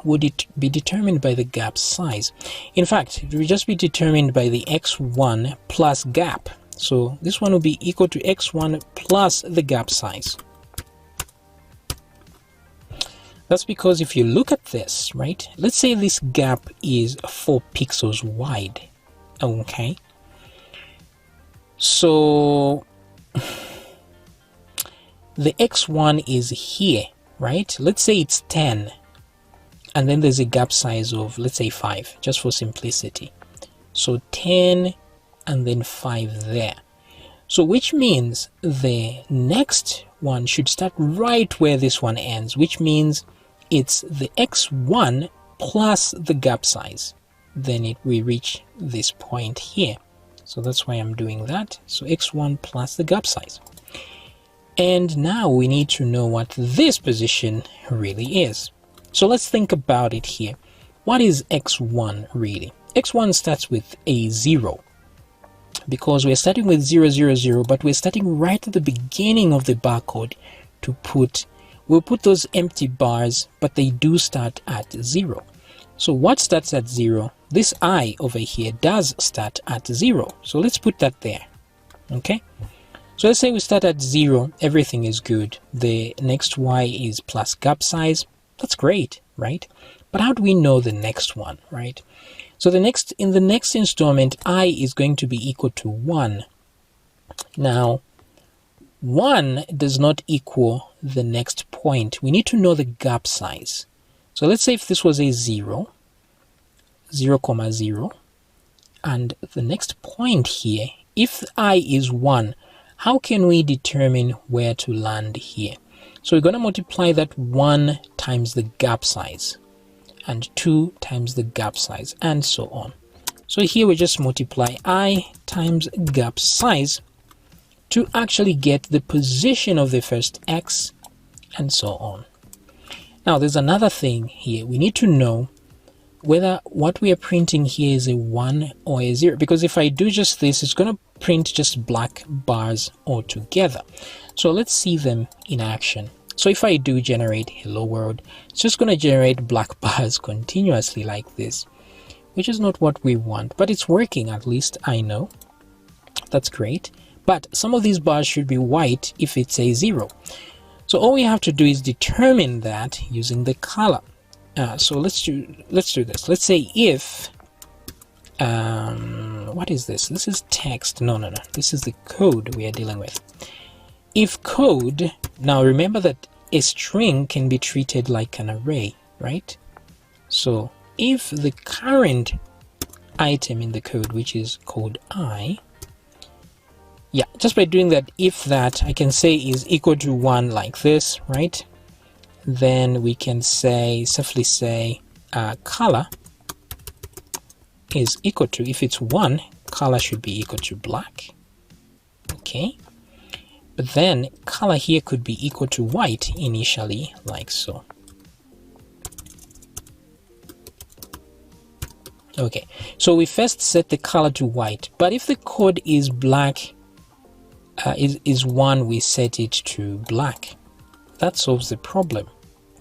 would it be determined by the gap size. In fact, it would just be determined by the x1 plus gap. So this one will be equal to x1 plus the gap size. That's because if you look at this, right, let's say this gap is 4 pixels wide. Okay, so the x1 is here, right? Let's say it's 10, and then there's a gap size of, let's say 5, just for simplicity. So 10 and then 5 there. So which means the next one should start right where this one ends, which means it's the x1 plus the gap size. Then we reach this point here. So that's why I'm doing that. So x1 plus the gap size. And now we need to know what this position really is. So let's think about it here. What is x1 really? x1 starts with a 0. Because we're starting with 0, 0, 0, but we're starting right at the beginning of the barcode to we'll put those empty bars, but they do start at 0. So what starts at 0? This I over here does start at 0. So let's put that there. Okay. So let's say we start at 0. Everything is good. The next y is plus gap size. That's great, right? But how do we know the next one, right? So in the next installment, I is going to be equal to 1. Now, 1 does not equal the next point. We need to know the gap size. So let's say if this was a 0, 0, 0, and the next point here, if I is 1, how can we determine where to land here? So we're going to multiply that 1 times the gap size and 2 times the gap size and so on. So here we just multiply I times gap size to actually get the position of the first X and so on. Now there's another thing here. We need to know whether what we are printing here is a 1 or a 0, because if I do just this, it's going to print just black bars altogether. So let's see them in action. So if I do generate hello world, it's just going to generate black bars continuously like this, which is not what we want, but it's working, at least I know. That's great. But some of these bars should be white if it's a 0. So all we have to do is determine that using the color. So let's do this. Let's say if what is this? This is text. No. This is the code we are dealing with. If code, now remember that a string can be treated like an array, right? So if the current item in the code, which is code I, yeah, just by doing that, if that I can say is equal to 1 like this, right? Then we can say, safely say, color is equal to, if it's 1, color should be equal to black. Okay. But then color here could be equal to white initially, like so. Okay, so we first set the color to white, but if the code is black, is 1, we set it to black. That solves the problem,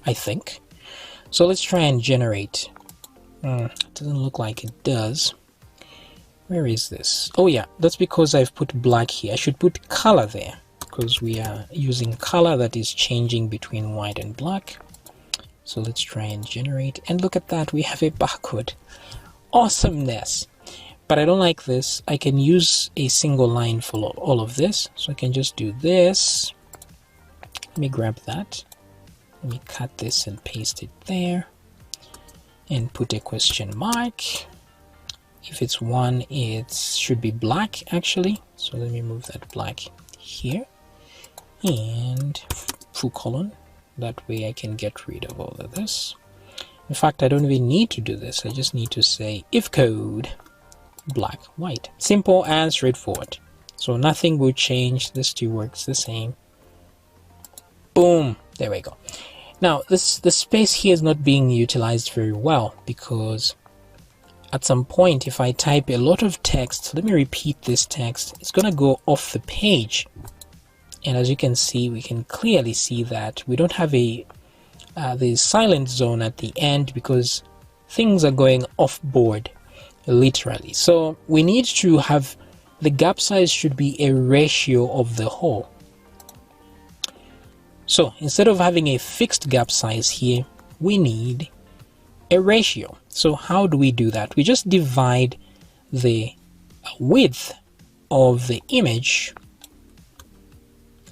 I think. So let's try and generate. It doesn't look like it does. Where is this? Oh yeah, that's because I've put black here. I should put color there, because we are using color that is changing between white and black. So let's try and generate, and look at that, we have a barcode. Awesomeness. But I don't like this. I can use a single line for all of this, so I can just do this. Let me grab that, let me cut this and paste it there, and put a question mark. If it's 1, it should be black actually, so let me move that black here, and full colon. That way I can get rid of all of this. In fact, I don't even need to do this. I just need to say if code black white. Simple and straightforward. So nothing will change. This still works the same. Boom. There we go. Now the space here is not being utilized very well, because at some point if I type a lot of text, let me repeat this text, it's gonna go off the page. And as you can see, we can clearly see that we don't have a the silent zone at the end, because things are going off board literally. So we need to have the gap size should be a ratio of the whole. So instead of having a fixed gap size here, we need a ratio. So how do we do that? We just divide the width of the image.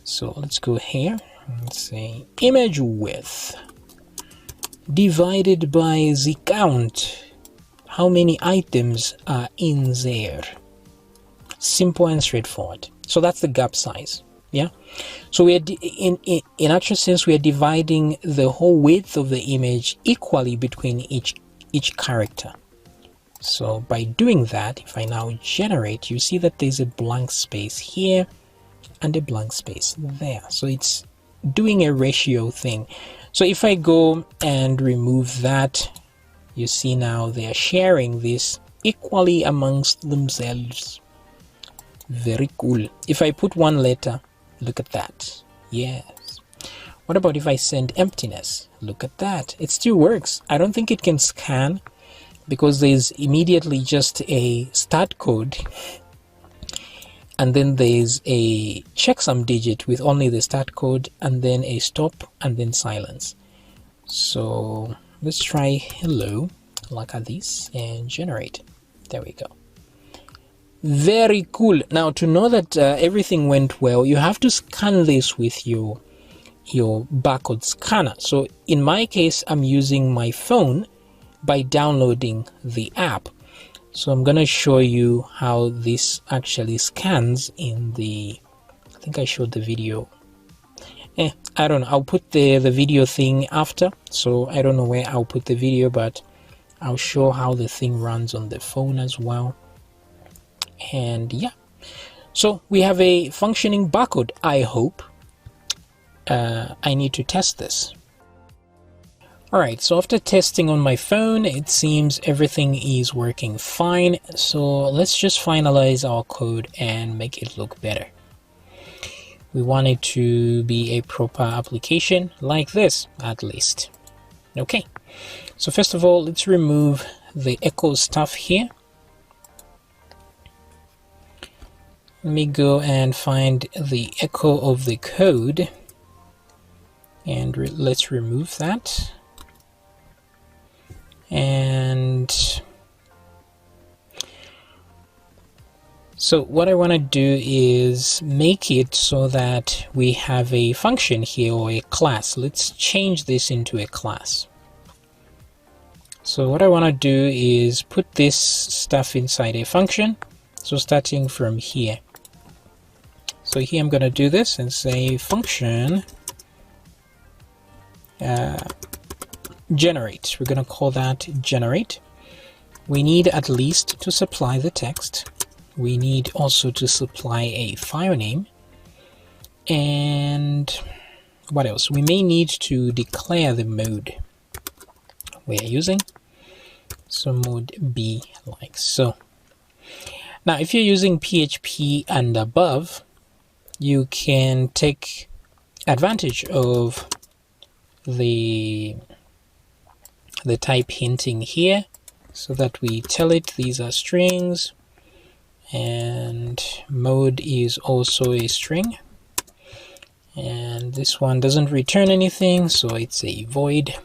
So let's go here and say image width divided by the count. How many items are in there? Simple and straightforward. So that's the gap size. Yeah. So we are in actual sense, we are dividing the whole width of the image equally between each character. So by doing that, if I now generate, you see that there's a blank space here and a blank space there. So it's doing a ratio thing. So if I go and remove that, you see now they are sharing this equally amongst themselves. Very cool. If I put one letter, look at that. Yes. What about if I send emptiness? Look at that. It still works. I don't think it can scan, because there's immediately just a start code, and then there's a checksum digit with only the start code, and then a stop, and then silence. So let's try hello, look at this, and generate. There we go. Very cool. Now to know that everything went well, you have to scan this with your barcode scanner. So in my case, I'm using my phone by downloading the app. So I'm going to show you how this actually scans in the think I showed the video. I don't know, I'll put the video thing after, so I don't know where I'll put the video, but I'll show how the thing runs on the phone as well. And yeah, so we have a functioning barcode, I hope. I need to test this. Alright, so after testing on my phone, it seems everything is working fine. So let's just finalize our code and make it look better. We want it to be a proper application like this, at least. Okay, so first of all, let's remove the echo stuff here. Let me go and find the echo of the code, and let's remove that. And so what I want to do is make it so that we have a function here, or a class. Let's change this into a class. So what I want to do is put this stuff inside a function. So starting from here. So here I'm going to do this and say function generate. We're going to call that generate. We need at least to supply the text. We need also to supply a file name. And what else? We may need to declare the mode we are using. So mode B, like so. Now if you're using PHP and above, you can take advantage of the type hinting here, so that we tell it these are strings, and mode is also a string, and this one doesn't return anything, so it's a void.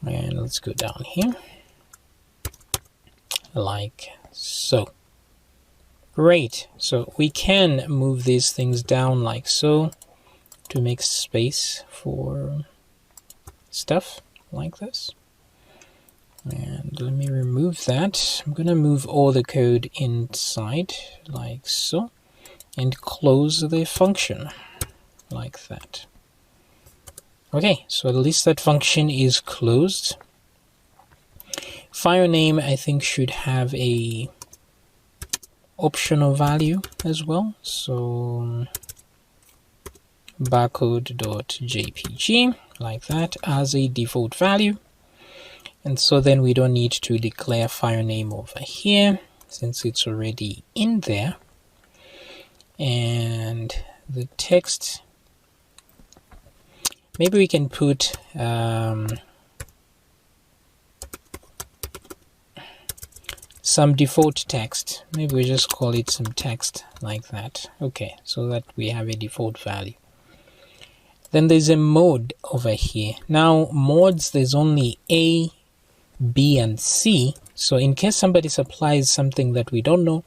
And let's go down here like so. Great, so we can move these things down like so to make space for stuff like this. And let me remove that. I'm gonna move all the code inside like so, and close the function like that. Okay, so at least that function is closed. File name I think should have a optional value as well, so barcode.jpg like that as a default value. And so then we don't need to declare file name over here since it's already in there. And the text, maybe we can put some default text. Maybe we just call it some text like that. Okay, so that we have a default value. Then there's a mode over here. Now modes, there's only A, B, and C. So in case somebody supplies something that we don't know,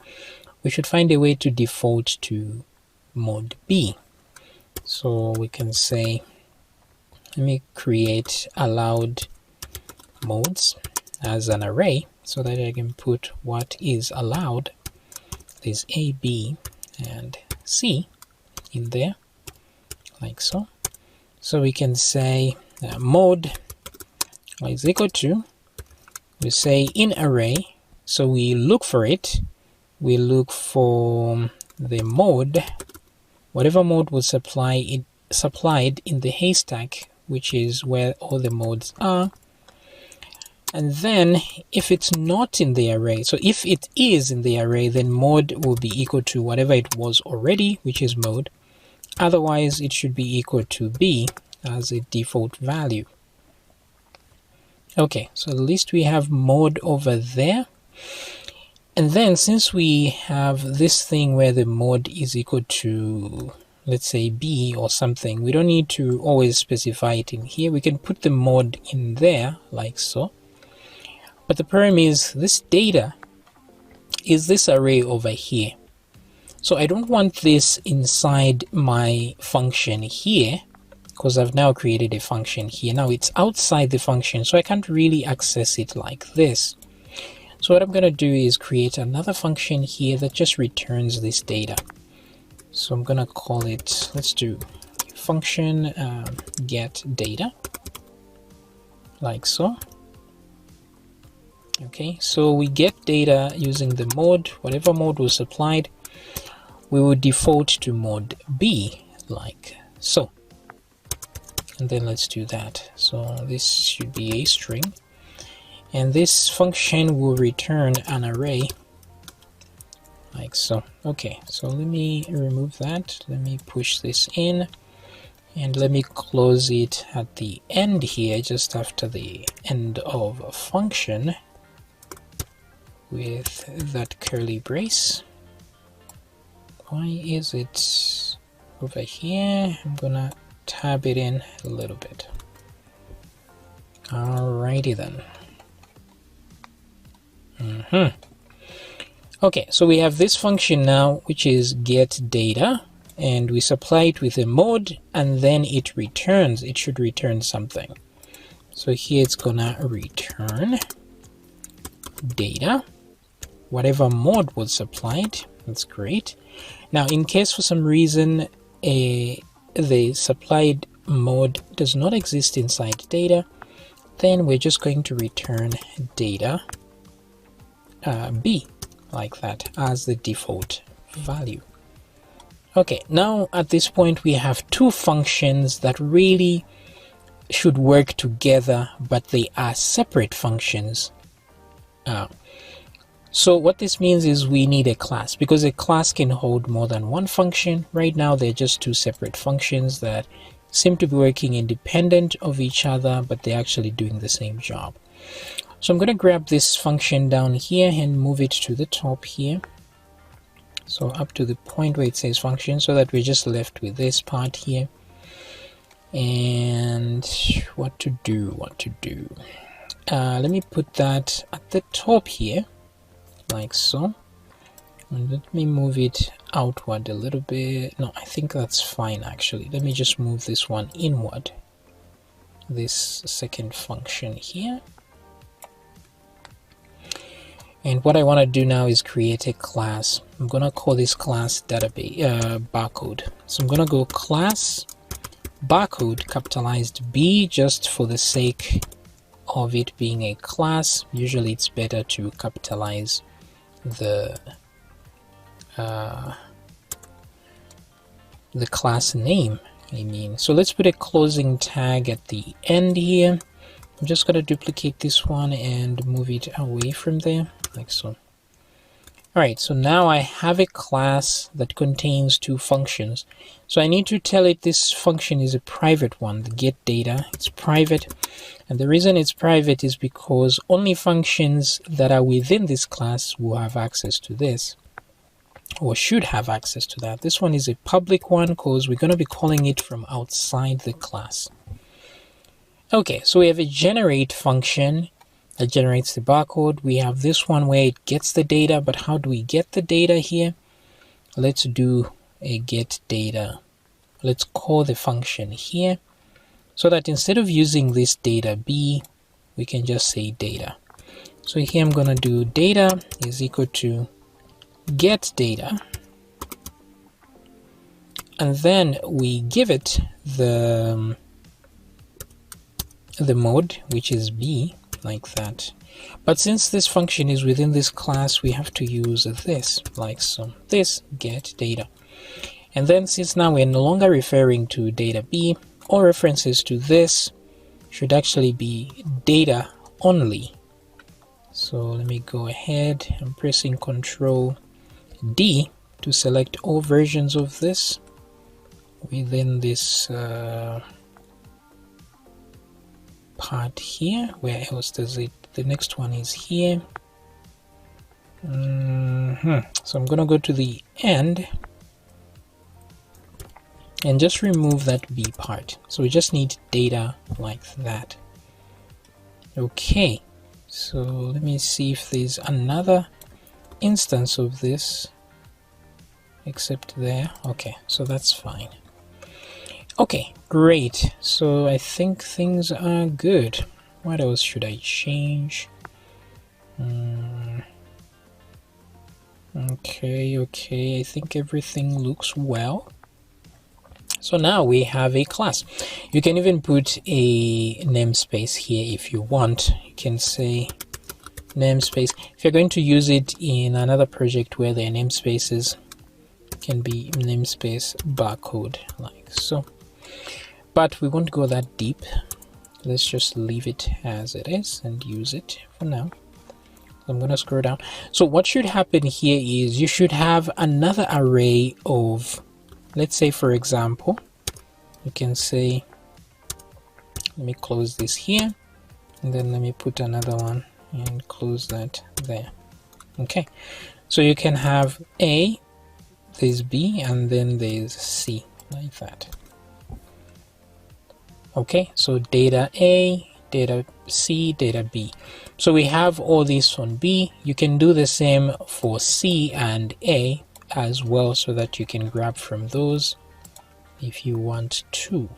we should find a way to default to mode B. So we can say, let me create allowed modes as an array so that I can put what is allowed. There's A, B, and C in there, like so. So we can say mode is equal to, we say in array, so we look for it, we look for the mode, whatever mode was supplied in the haystack, which is where all the modes are. And then if it's not in the array, so if it is in the array, then mode will be equal to whatever it was already, which is mode. Otherwise it should be equal to B as a default value. Okay, so at least we have mode over there. And then since we have this thing where the mode is equal to, let's say, B or something, we don't need to always specify it in here. We can put the mode in there like so. But the problem is this data is this array over here. So I don't want this inside my function here, because I've now created a function here. Now it's outside the function, so I can't really access it like this. So what I'm going to do is create another function here that just returns this data. So I'm gonna call it, let's do function get data, like so. Okay, so we get data using the mode, whatever mode was supplied, we will default to mode B, like so. And then let's do that. So this should be a string, and this function will return an array, like so. Okay, so let me remove that. Let me push this in, and let me close it at the end here, just after the end of a function, with that curly brace. Why is it over here? I'm gonna tab it in a little bit. Alrighty then. Okay, so we have this function now, which is get data, and we supply it with a mode, and then it should return something. So here it's gonna return data, whatever mode was supplied. That's great. Now, in case for some reason the supplied mode does not exist inside data, then we're just going to return data B, like that, as the default value. Okay, now at this point we have two functions that really should work together, but they are separate functions. So what this means is we need a class, because a class can hold more than one function. Right now they're just two separate functions that seem to be working independent of each other, but they're actually doing the same job. So I'm going to grab this function down here and move it to the top here. So up to the point where it says function, so that we're just left with this part here. And what to do. Let me put that at the top here, like so, and let me move it outward a little bit. No, I think that's fine actually. Let me just move this one inward, this second function here. And what I want to do now is create a class. I'm gonna call this class database barcode. So I'm gonna go class barcode, capitalized B, just for the sake of it being a class. Usually it's better to capitalize the class name, so let's put a closing tag at the end here. I'm just going to duplicate this one and move it away from there, like so. Alright, so now I have a class that contains two functions. So I need to tell it this function is a private one, the get data. It's private, and the reason it's private is because only functions that are within this class will have access to this, or should have access to that. This one is a public one because we're going to be calling it from outside the class. Okay, so we have a generate function that generates the barcode. We have this one where it gets the data, but how do we get the data here? Let's do a get data. Let's call the function here, so that instead of using this data B, we can just say data. So here I'm going to do data is equal to get data, and then we give it the mode, which is B, like that. But since this function is within this class, we have to use this, like so, this get data. And then since now we're no longer referring to data B, all references to this should actually be data only. So let me go ahead. I'm pressing Ctrl D to select all versions of this within this part here. Where else does it? The next one is here. So I'm gonna go to the end and just remove that B part. So we just need data like that. Okay, so let me see if there's another instance of this except there. Okay, so that's fine. Okay, great. So I think things are good. What else should I change? Okay, I think everything looks well. So now we have a class. You can even put a namespace here if you want. You can say namespace. If you're going to use it in another project where there are namespaces, it can be namespace barcode like so. But we won't go that deep. Let's just leave it as it is and use it for now. I'm going to scroll down. So what should happen here is you should have another array of, let's say for example, you can say, let me close this here, and then let me put another one and close that there. Okay, so you can have A, there's B, and then there's C, like that. Okay, so data A, data C, data B. So we have all this on B. You can do the same for C and A as well, so that you can grab from those if you want to.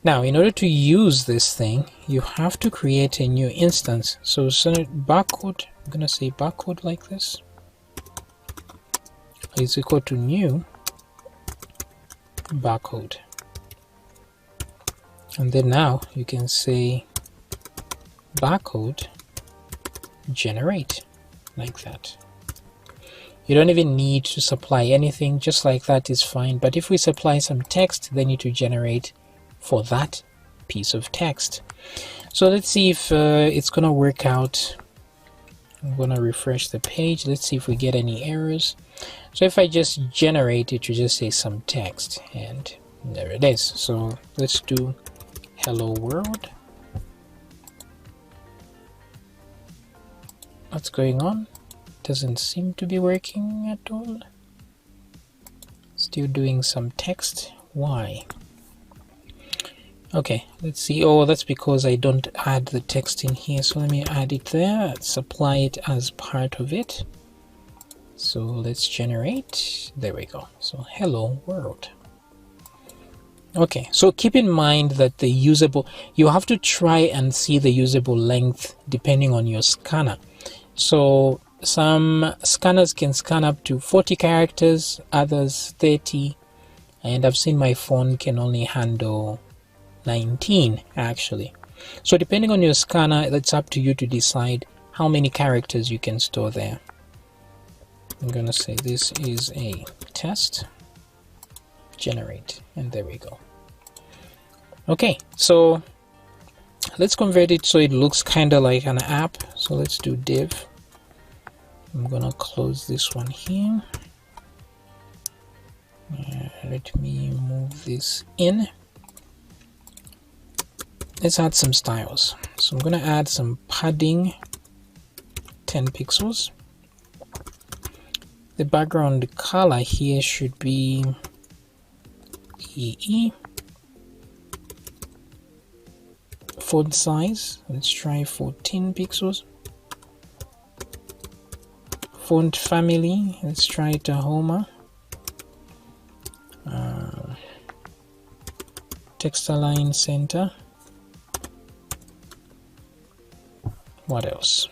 Now, in order to use this thing, you have to create a new instance. So barcode, I'm gonna say barcode like this, is equal to new barcode. And then now you can say barcode generate, like that. You don't even need to supply anything, just like that is fine. But if we supply some text, they need to generate for that piece of text. So let's see if it's gonna work out. I'm gonna refresh the page. Let's see if we get any errors. So if I just generate it, you just say some text, and there it is. So let's do hello world. What's going on? Doesn't seem to be working at all. Still doing some text. Why? Okay, let's see. Oh, that's because I don't add the text in here. So let me add it there, supply it as part of it. So let's generate. There we go. So hello world. Okay, so keep in mind that the usable, you have to try and see the usable length depending on your scanner. So some scanners can scan up to 40 characters, others 30, and I've seen my phone can only handle 19 actually. So depending on your scanner, it's up to you to decide how many characters you can store there. I'm gonna say this is a test, generate, and there we go. Okay, so let's convert it so it looks kind of like an app. So let's do div. I'm gonna close this one here. Let me move this in. Let's add some styles. So I'm gonna add some padding, 10 pixels. The background color here should be EE. Font size, let's try 14 pixels. Font family, let's try Tahoma. Text align center. What else?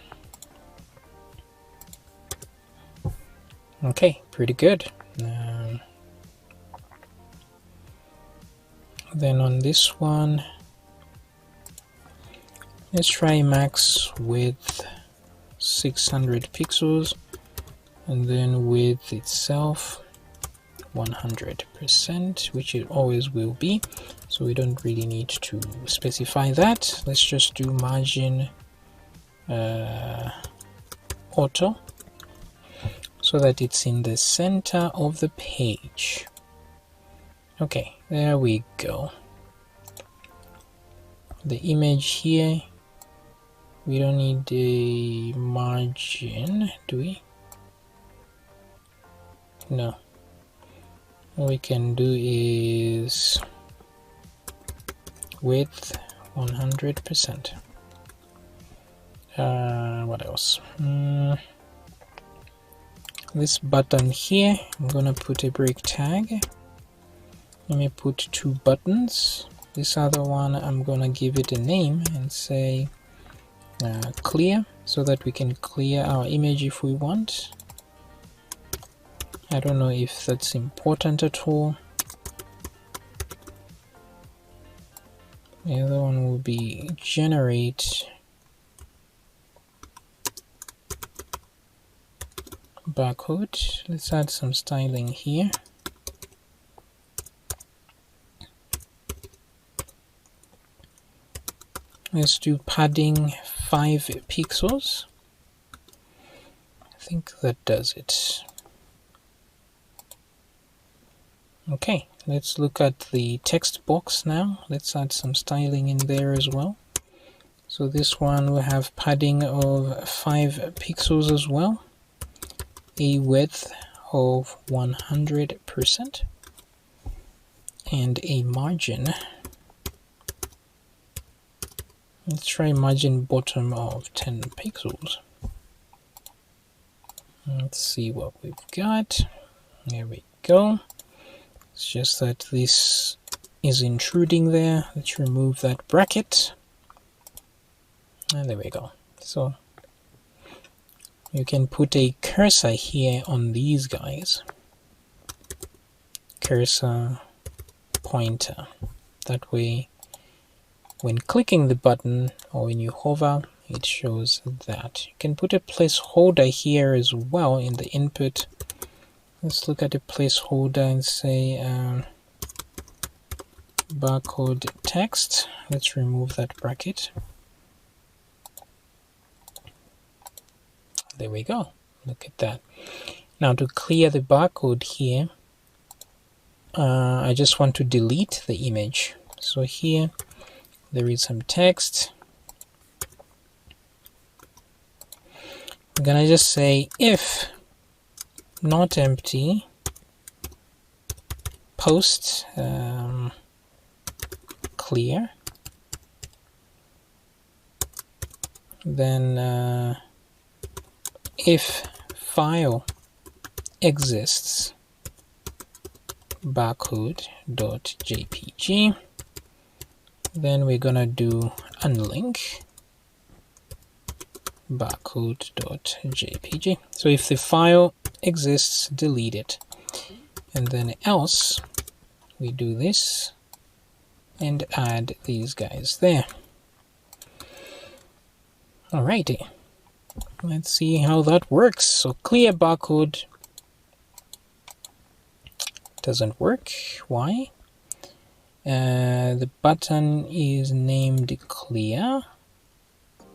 Okay, pretty good. Then on this one, let's try max width 600 pixels, and then width itself 100%, which it always will be, so we don't really need to specify that. Let's just do margin auto, so that it's in the center of the page. Okay, there we go. The image here, we don't need a margin, do we? No. What we can do is width 100%. What else? This button here, I'm gonna put a break tag. Let me put 2 buttons. This other one, I'm gonna give it a name and say clear. so that we can clear our image if we want. I don't know if that's important at all. The other one will be generate barcode. Let's add some styling here. Let's do padding 5 pixels. I think that does it. Okay, let's look at the text box now. Let's add some styling in there as well. So this one will have padding of 5 pixels as well, a width of 100%, and a margin. Let's try margin bottom of 10 pixels. Let's see what we've got. There we go. It's just that this is intruding there. Let's remove that bracket. And there we go. So you can put a cursor here on these guys. Cursor, pointer. That way, when clicking the button or when you hover, it shows that. You can put a placeholder here as well in the input. Let's look at a placeholder and say barcode text. Let's remove that bracket. There we go. Look at that. Now to clear the barcode here, I just want to delete the image. So here there is some text. I'm gonna just say if not empty post clear, then if file exists barcode.jpg, then we're gonna do unlink barcode.jpg. So if the file exists, delete it, and then else we do this and add these guys there. Alrighty, let's see how that works. So clear barcode doesn't work. Why? The button is named clear.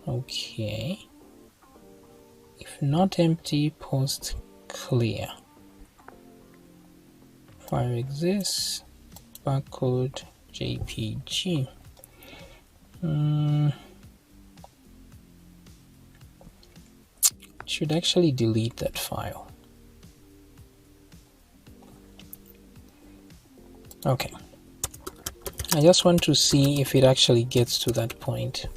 Okay. If not empty, post clear. File exists, barcode JPG. Should actually delete that file. Okay. I just want to see if it actually gets to that point.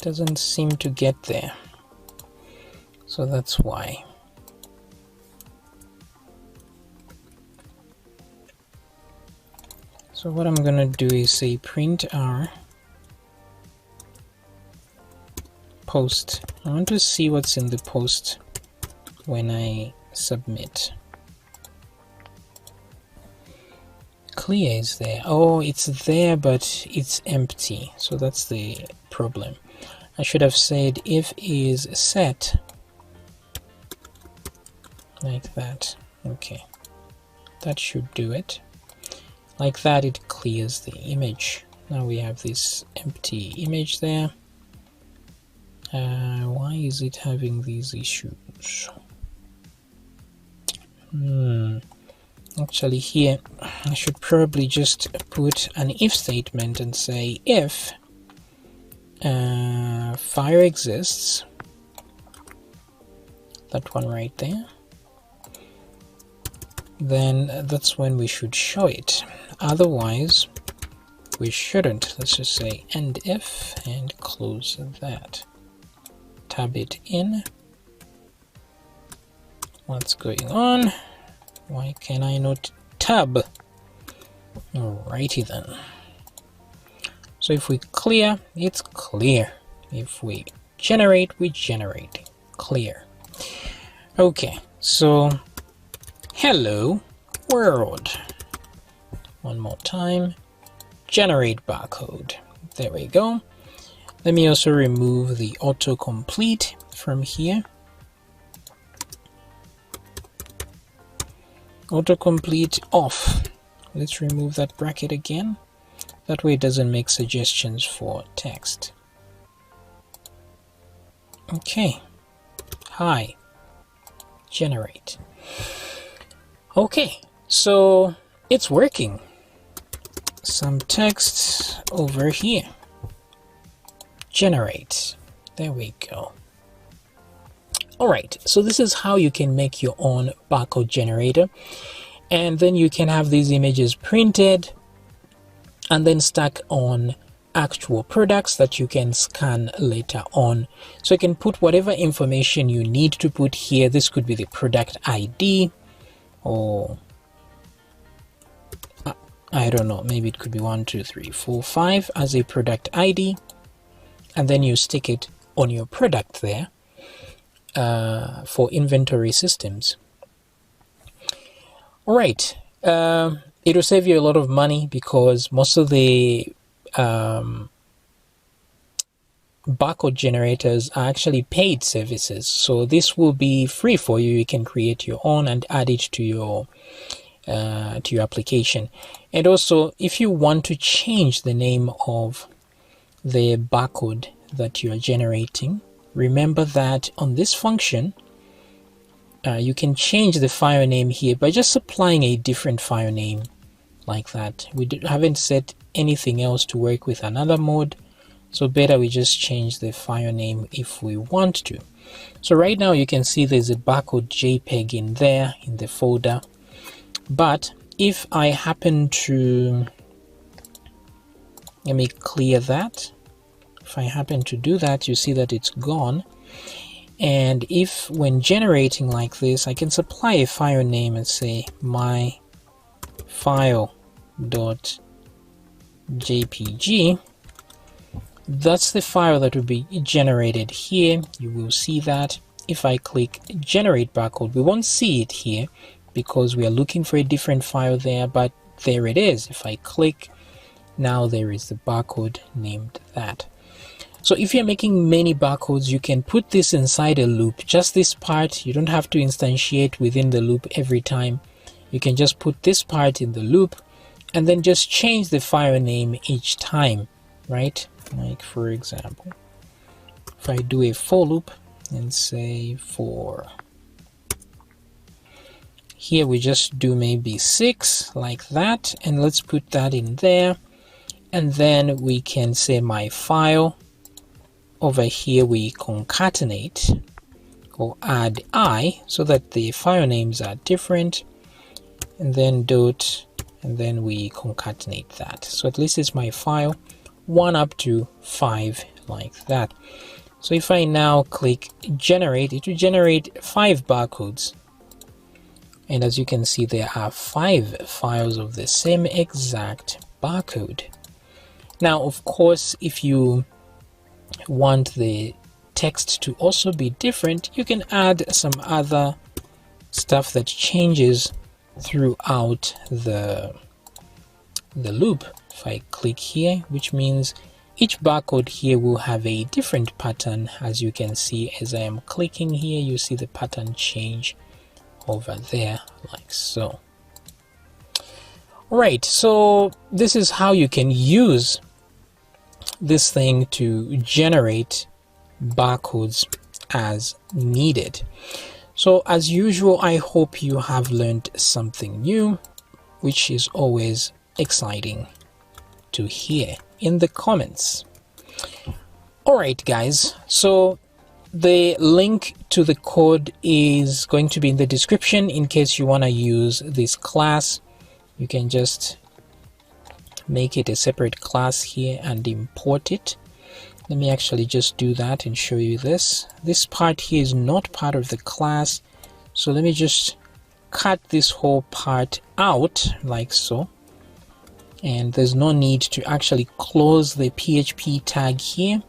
Doesn't seem to get there, so that's why. So what I'm gonna do is say print r post. I want to see what's in the post when I submit. Clear is there. Oh, it's there, but it's empty. So that's the problem. I should have said if is set, like that. Okay, that should do it. Like that, it clears the image. Now we have this empty image there. Why is it having these issues? Actually here I should probably just put an if statement and say if fire exists, that one right there, then that's when we should show it. Otherwise we shouldn't. Let's just say end if and close that. Tab it in. What's going on? Why can I not tab? Alrighty then. So if we clear, it's clear. If we generate, we generate. Clear. Okay, so hello world. One more time. Generate barcode. There we go. Let me also remove the autocomplete from here. Autocomplete off. Let's remove that bracket again. That way it doesn't make suggestions for text. Okay. Hi. Generate. Okay, so it's working. Some text over here. Generate. There we go. Alright, so this is how you can make your own barcode generator, and then you can have these images printed and then stack on actual products that you can scan later on. So you can put whatever information you need to put here. This could be the product ID, or I don't know, maybe it could be 1, 2, 3, 4, 5 as a product ID, and then you stick it on your product there for inventory systems. All right, it will save you a lot of money because most of the barcode generators are actually paid services. So this will be free for you. You can create your own and add it to your application. And also, if you want to change the name of the barcode that you are generating, remember that on this function you can change the file name here by just supplying a different file name like that. We haven't set anything else to work with another mode, so better we just change the file name if we want to. So right now you can see there's a barcode JPEG in there in the folder, but if I happen to, let me clear that. If I happen to do that, you see that it's gone. And if when generating like this, I can supply a file name and say my file.jpg, that's the file that will be generated here. You will see that. If I click generate barcode, we won't see it here because we are looking for a different file there, but there it is. If I click, now there is the barcode named that. So if you're making many barcodes, you can put this inside a loop. Just this part, you don't have to instantiate within the loop every time. You can just put this part in the loop and then just change the file name each time, right? Like for example, if I do a for loop and say for, here we just do maybe 6 like that, and let's put that in there, and then we can say my file. Over here we concatenate or add I so that the file names are different, and then dot, and then we concatenate that. So at least it's my file 1 up to 5 like that. So if I now click generate, it will generate 5 barcodes. And as you can see, there are 5 files of the same exact barcode. Now, of course, if you want the text to also be different, you can add some other stuff that changes throughout the loop. If I click here, which means each barcode here will have a different pattern. As you can see, as I am clicking here, you see the pattern change over there like so. Alright, so this is how you can use this thing to generate barcodes as needed. So as usual, I hope you have learned something new, which is always exciting to hear in the comments. Alright guys, so the link to the code is going to be in the description in case you want to use this class. You can just make it a separate class here and import it. Let me actually just do that and show you this. This part here is not part of the class, so let me just cut this whole part out like so, and there's no need to actually close the PHP tag here.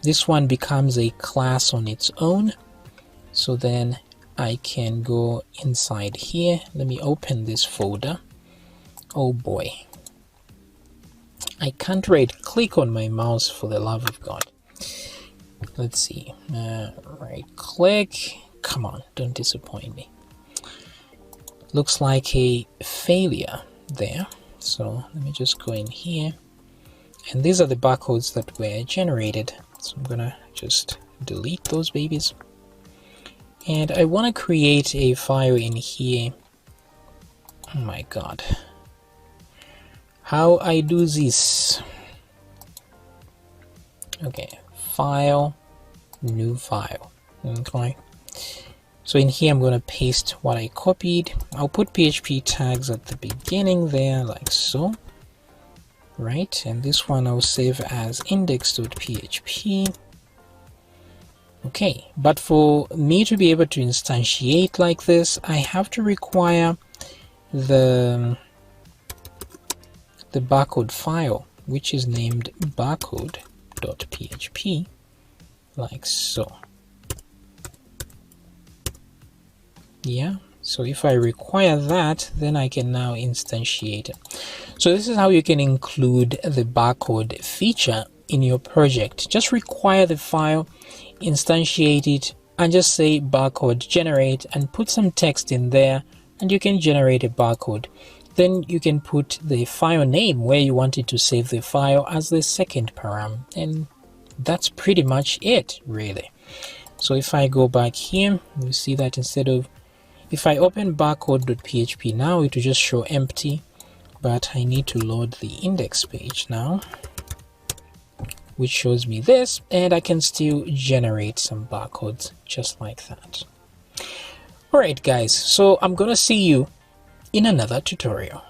This one becomes a class on its own. So then I can go inside here. Let me open this folder. Oh boy, I can't right click on my mouse for the love of God. Let's see, right click, come on, don't disappoint me. Looks like a failure there. So let me just go in here, and these are the barcodes that were generated. So I'm gonna just delete those babies, and I want to create a file in here. Oh my god, how I do this? Okay, file, new file. Okay, so in here I'm going to paste what I copied. I'll put PHP tags at the beginning there, like so, right? And this one I'll save as index.php. Okay, but for me to be able to instantiate like this, I have to require the barcode file, which is named barcode.php, like so. Yeah, so if I require that, then I can now instantiate it. So this is how you can include the barcode feature in your project. Just require the file, instantiate it, and just say barcode generate and put some text in there, and you can generate a barcode. Then you can put the file name where you wanted to save the file as the second param, and that's pretty much it, really. So if I go back here, you see that if I open barcode.php now, it will just show empty, but I need to load the index page now, which shows me this, and I can still generate some barcodes just like that. Alright guys, so I'm gonna see you in another tutorial.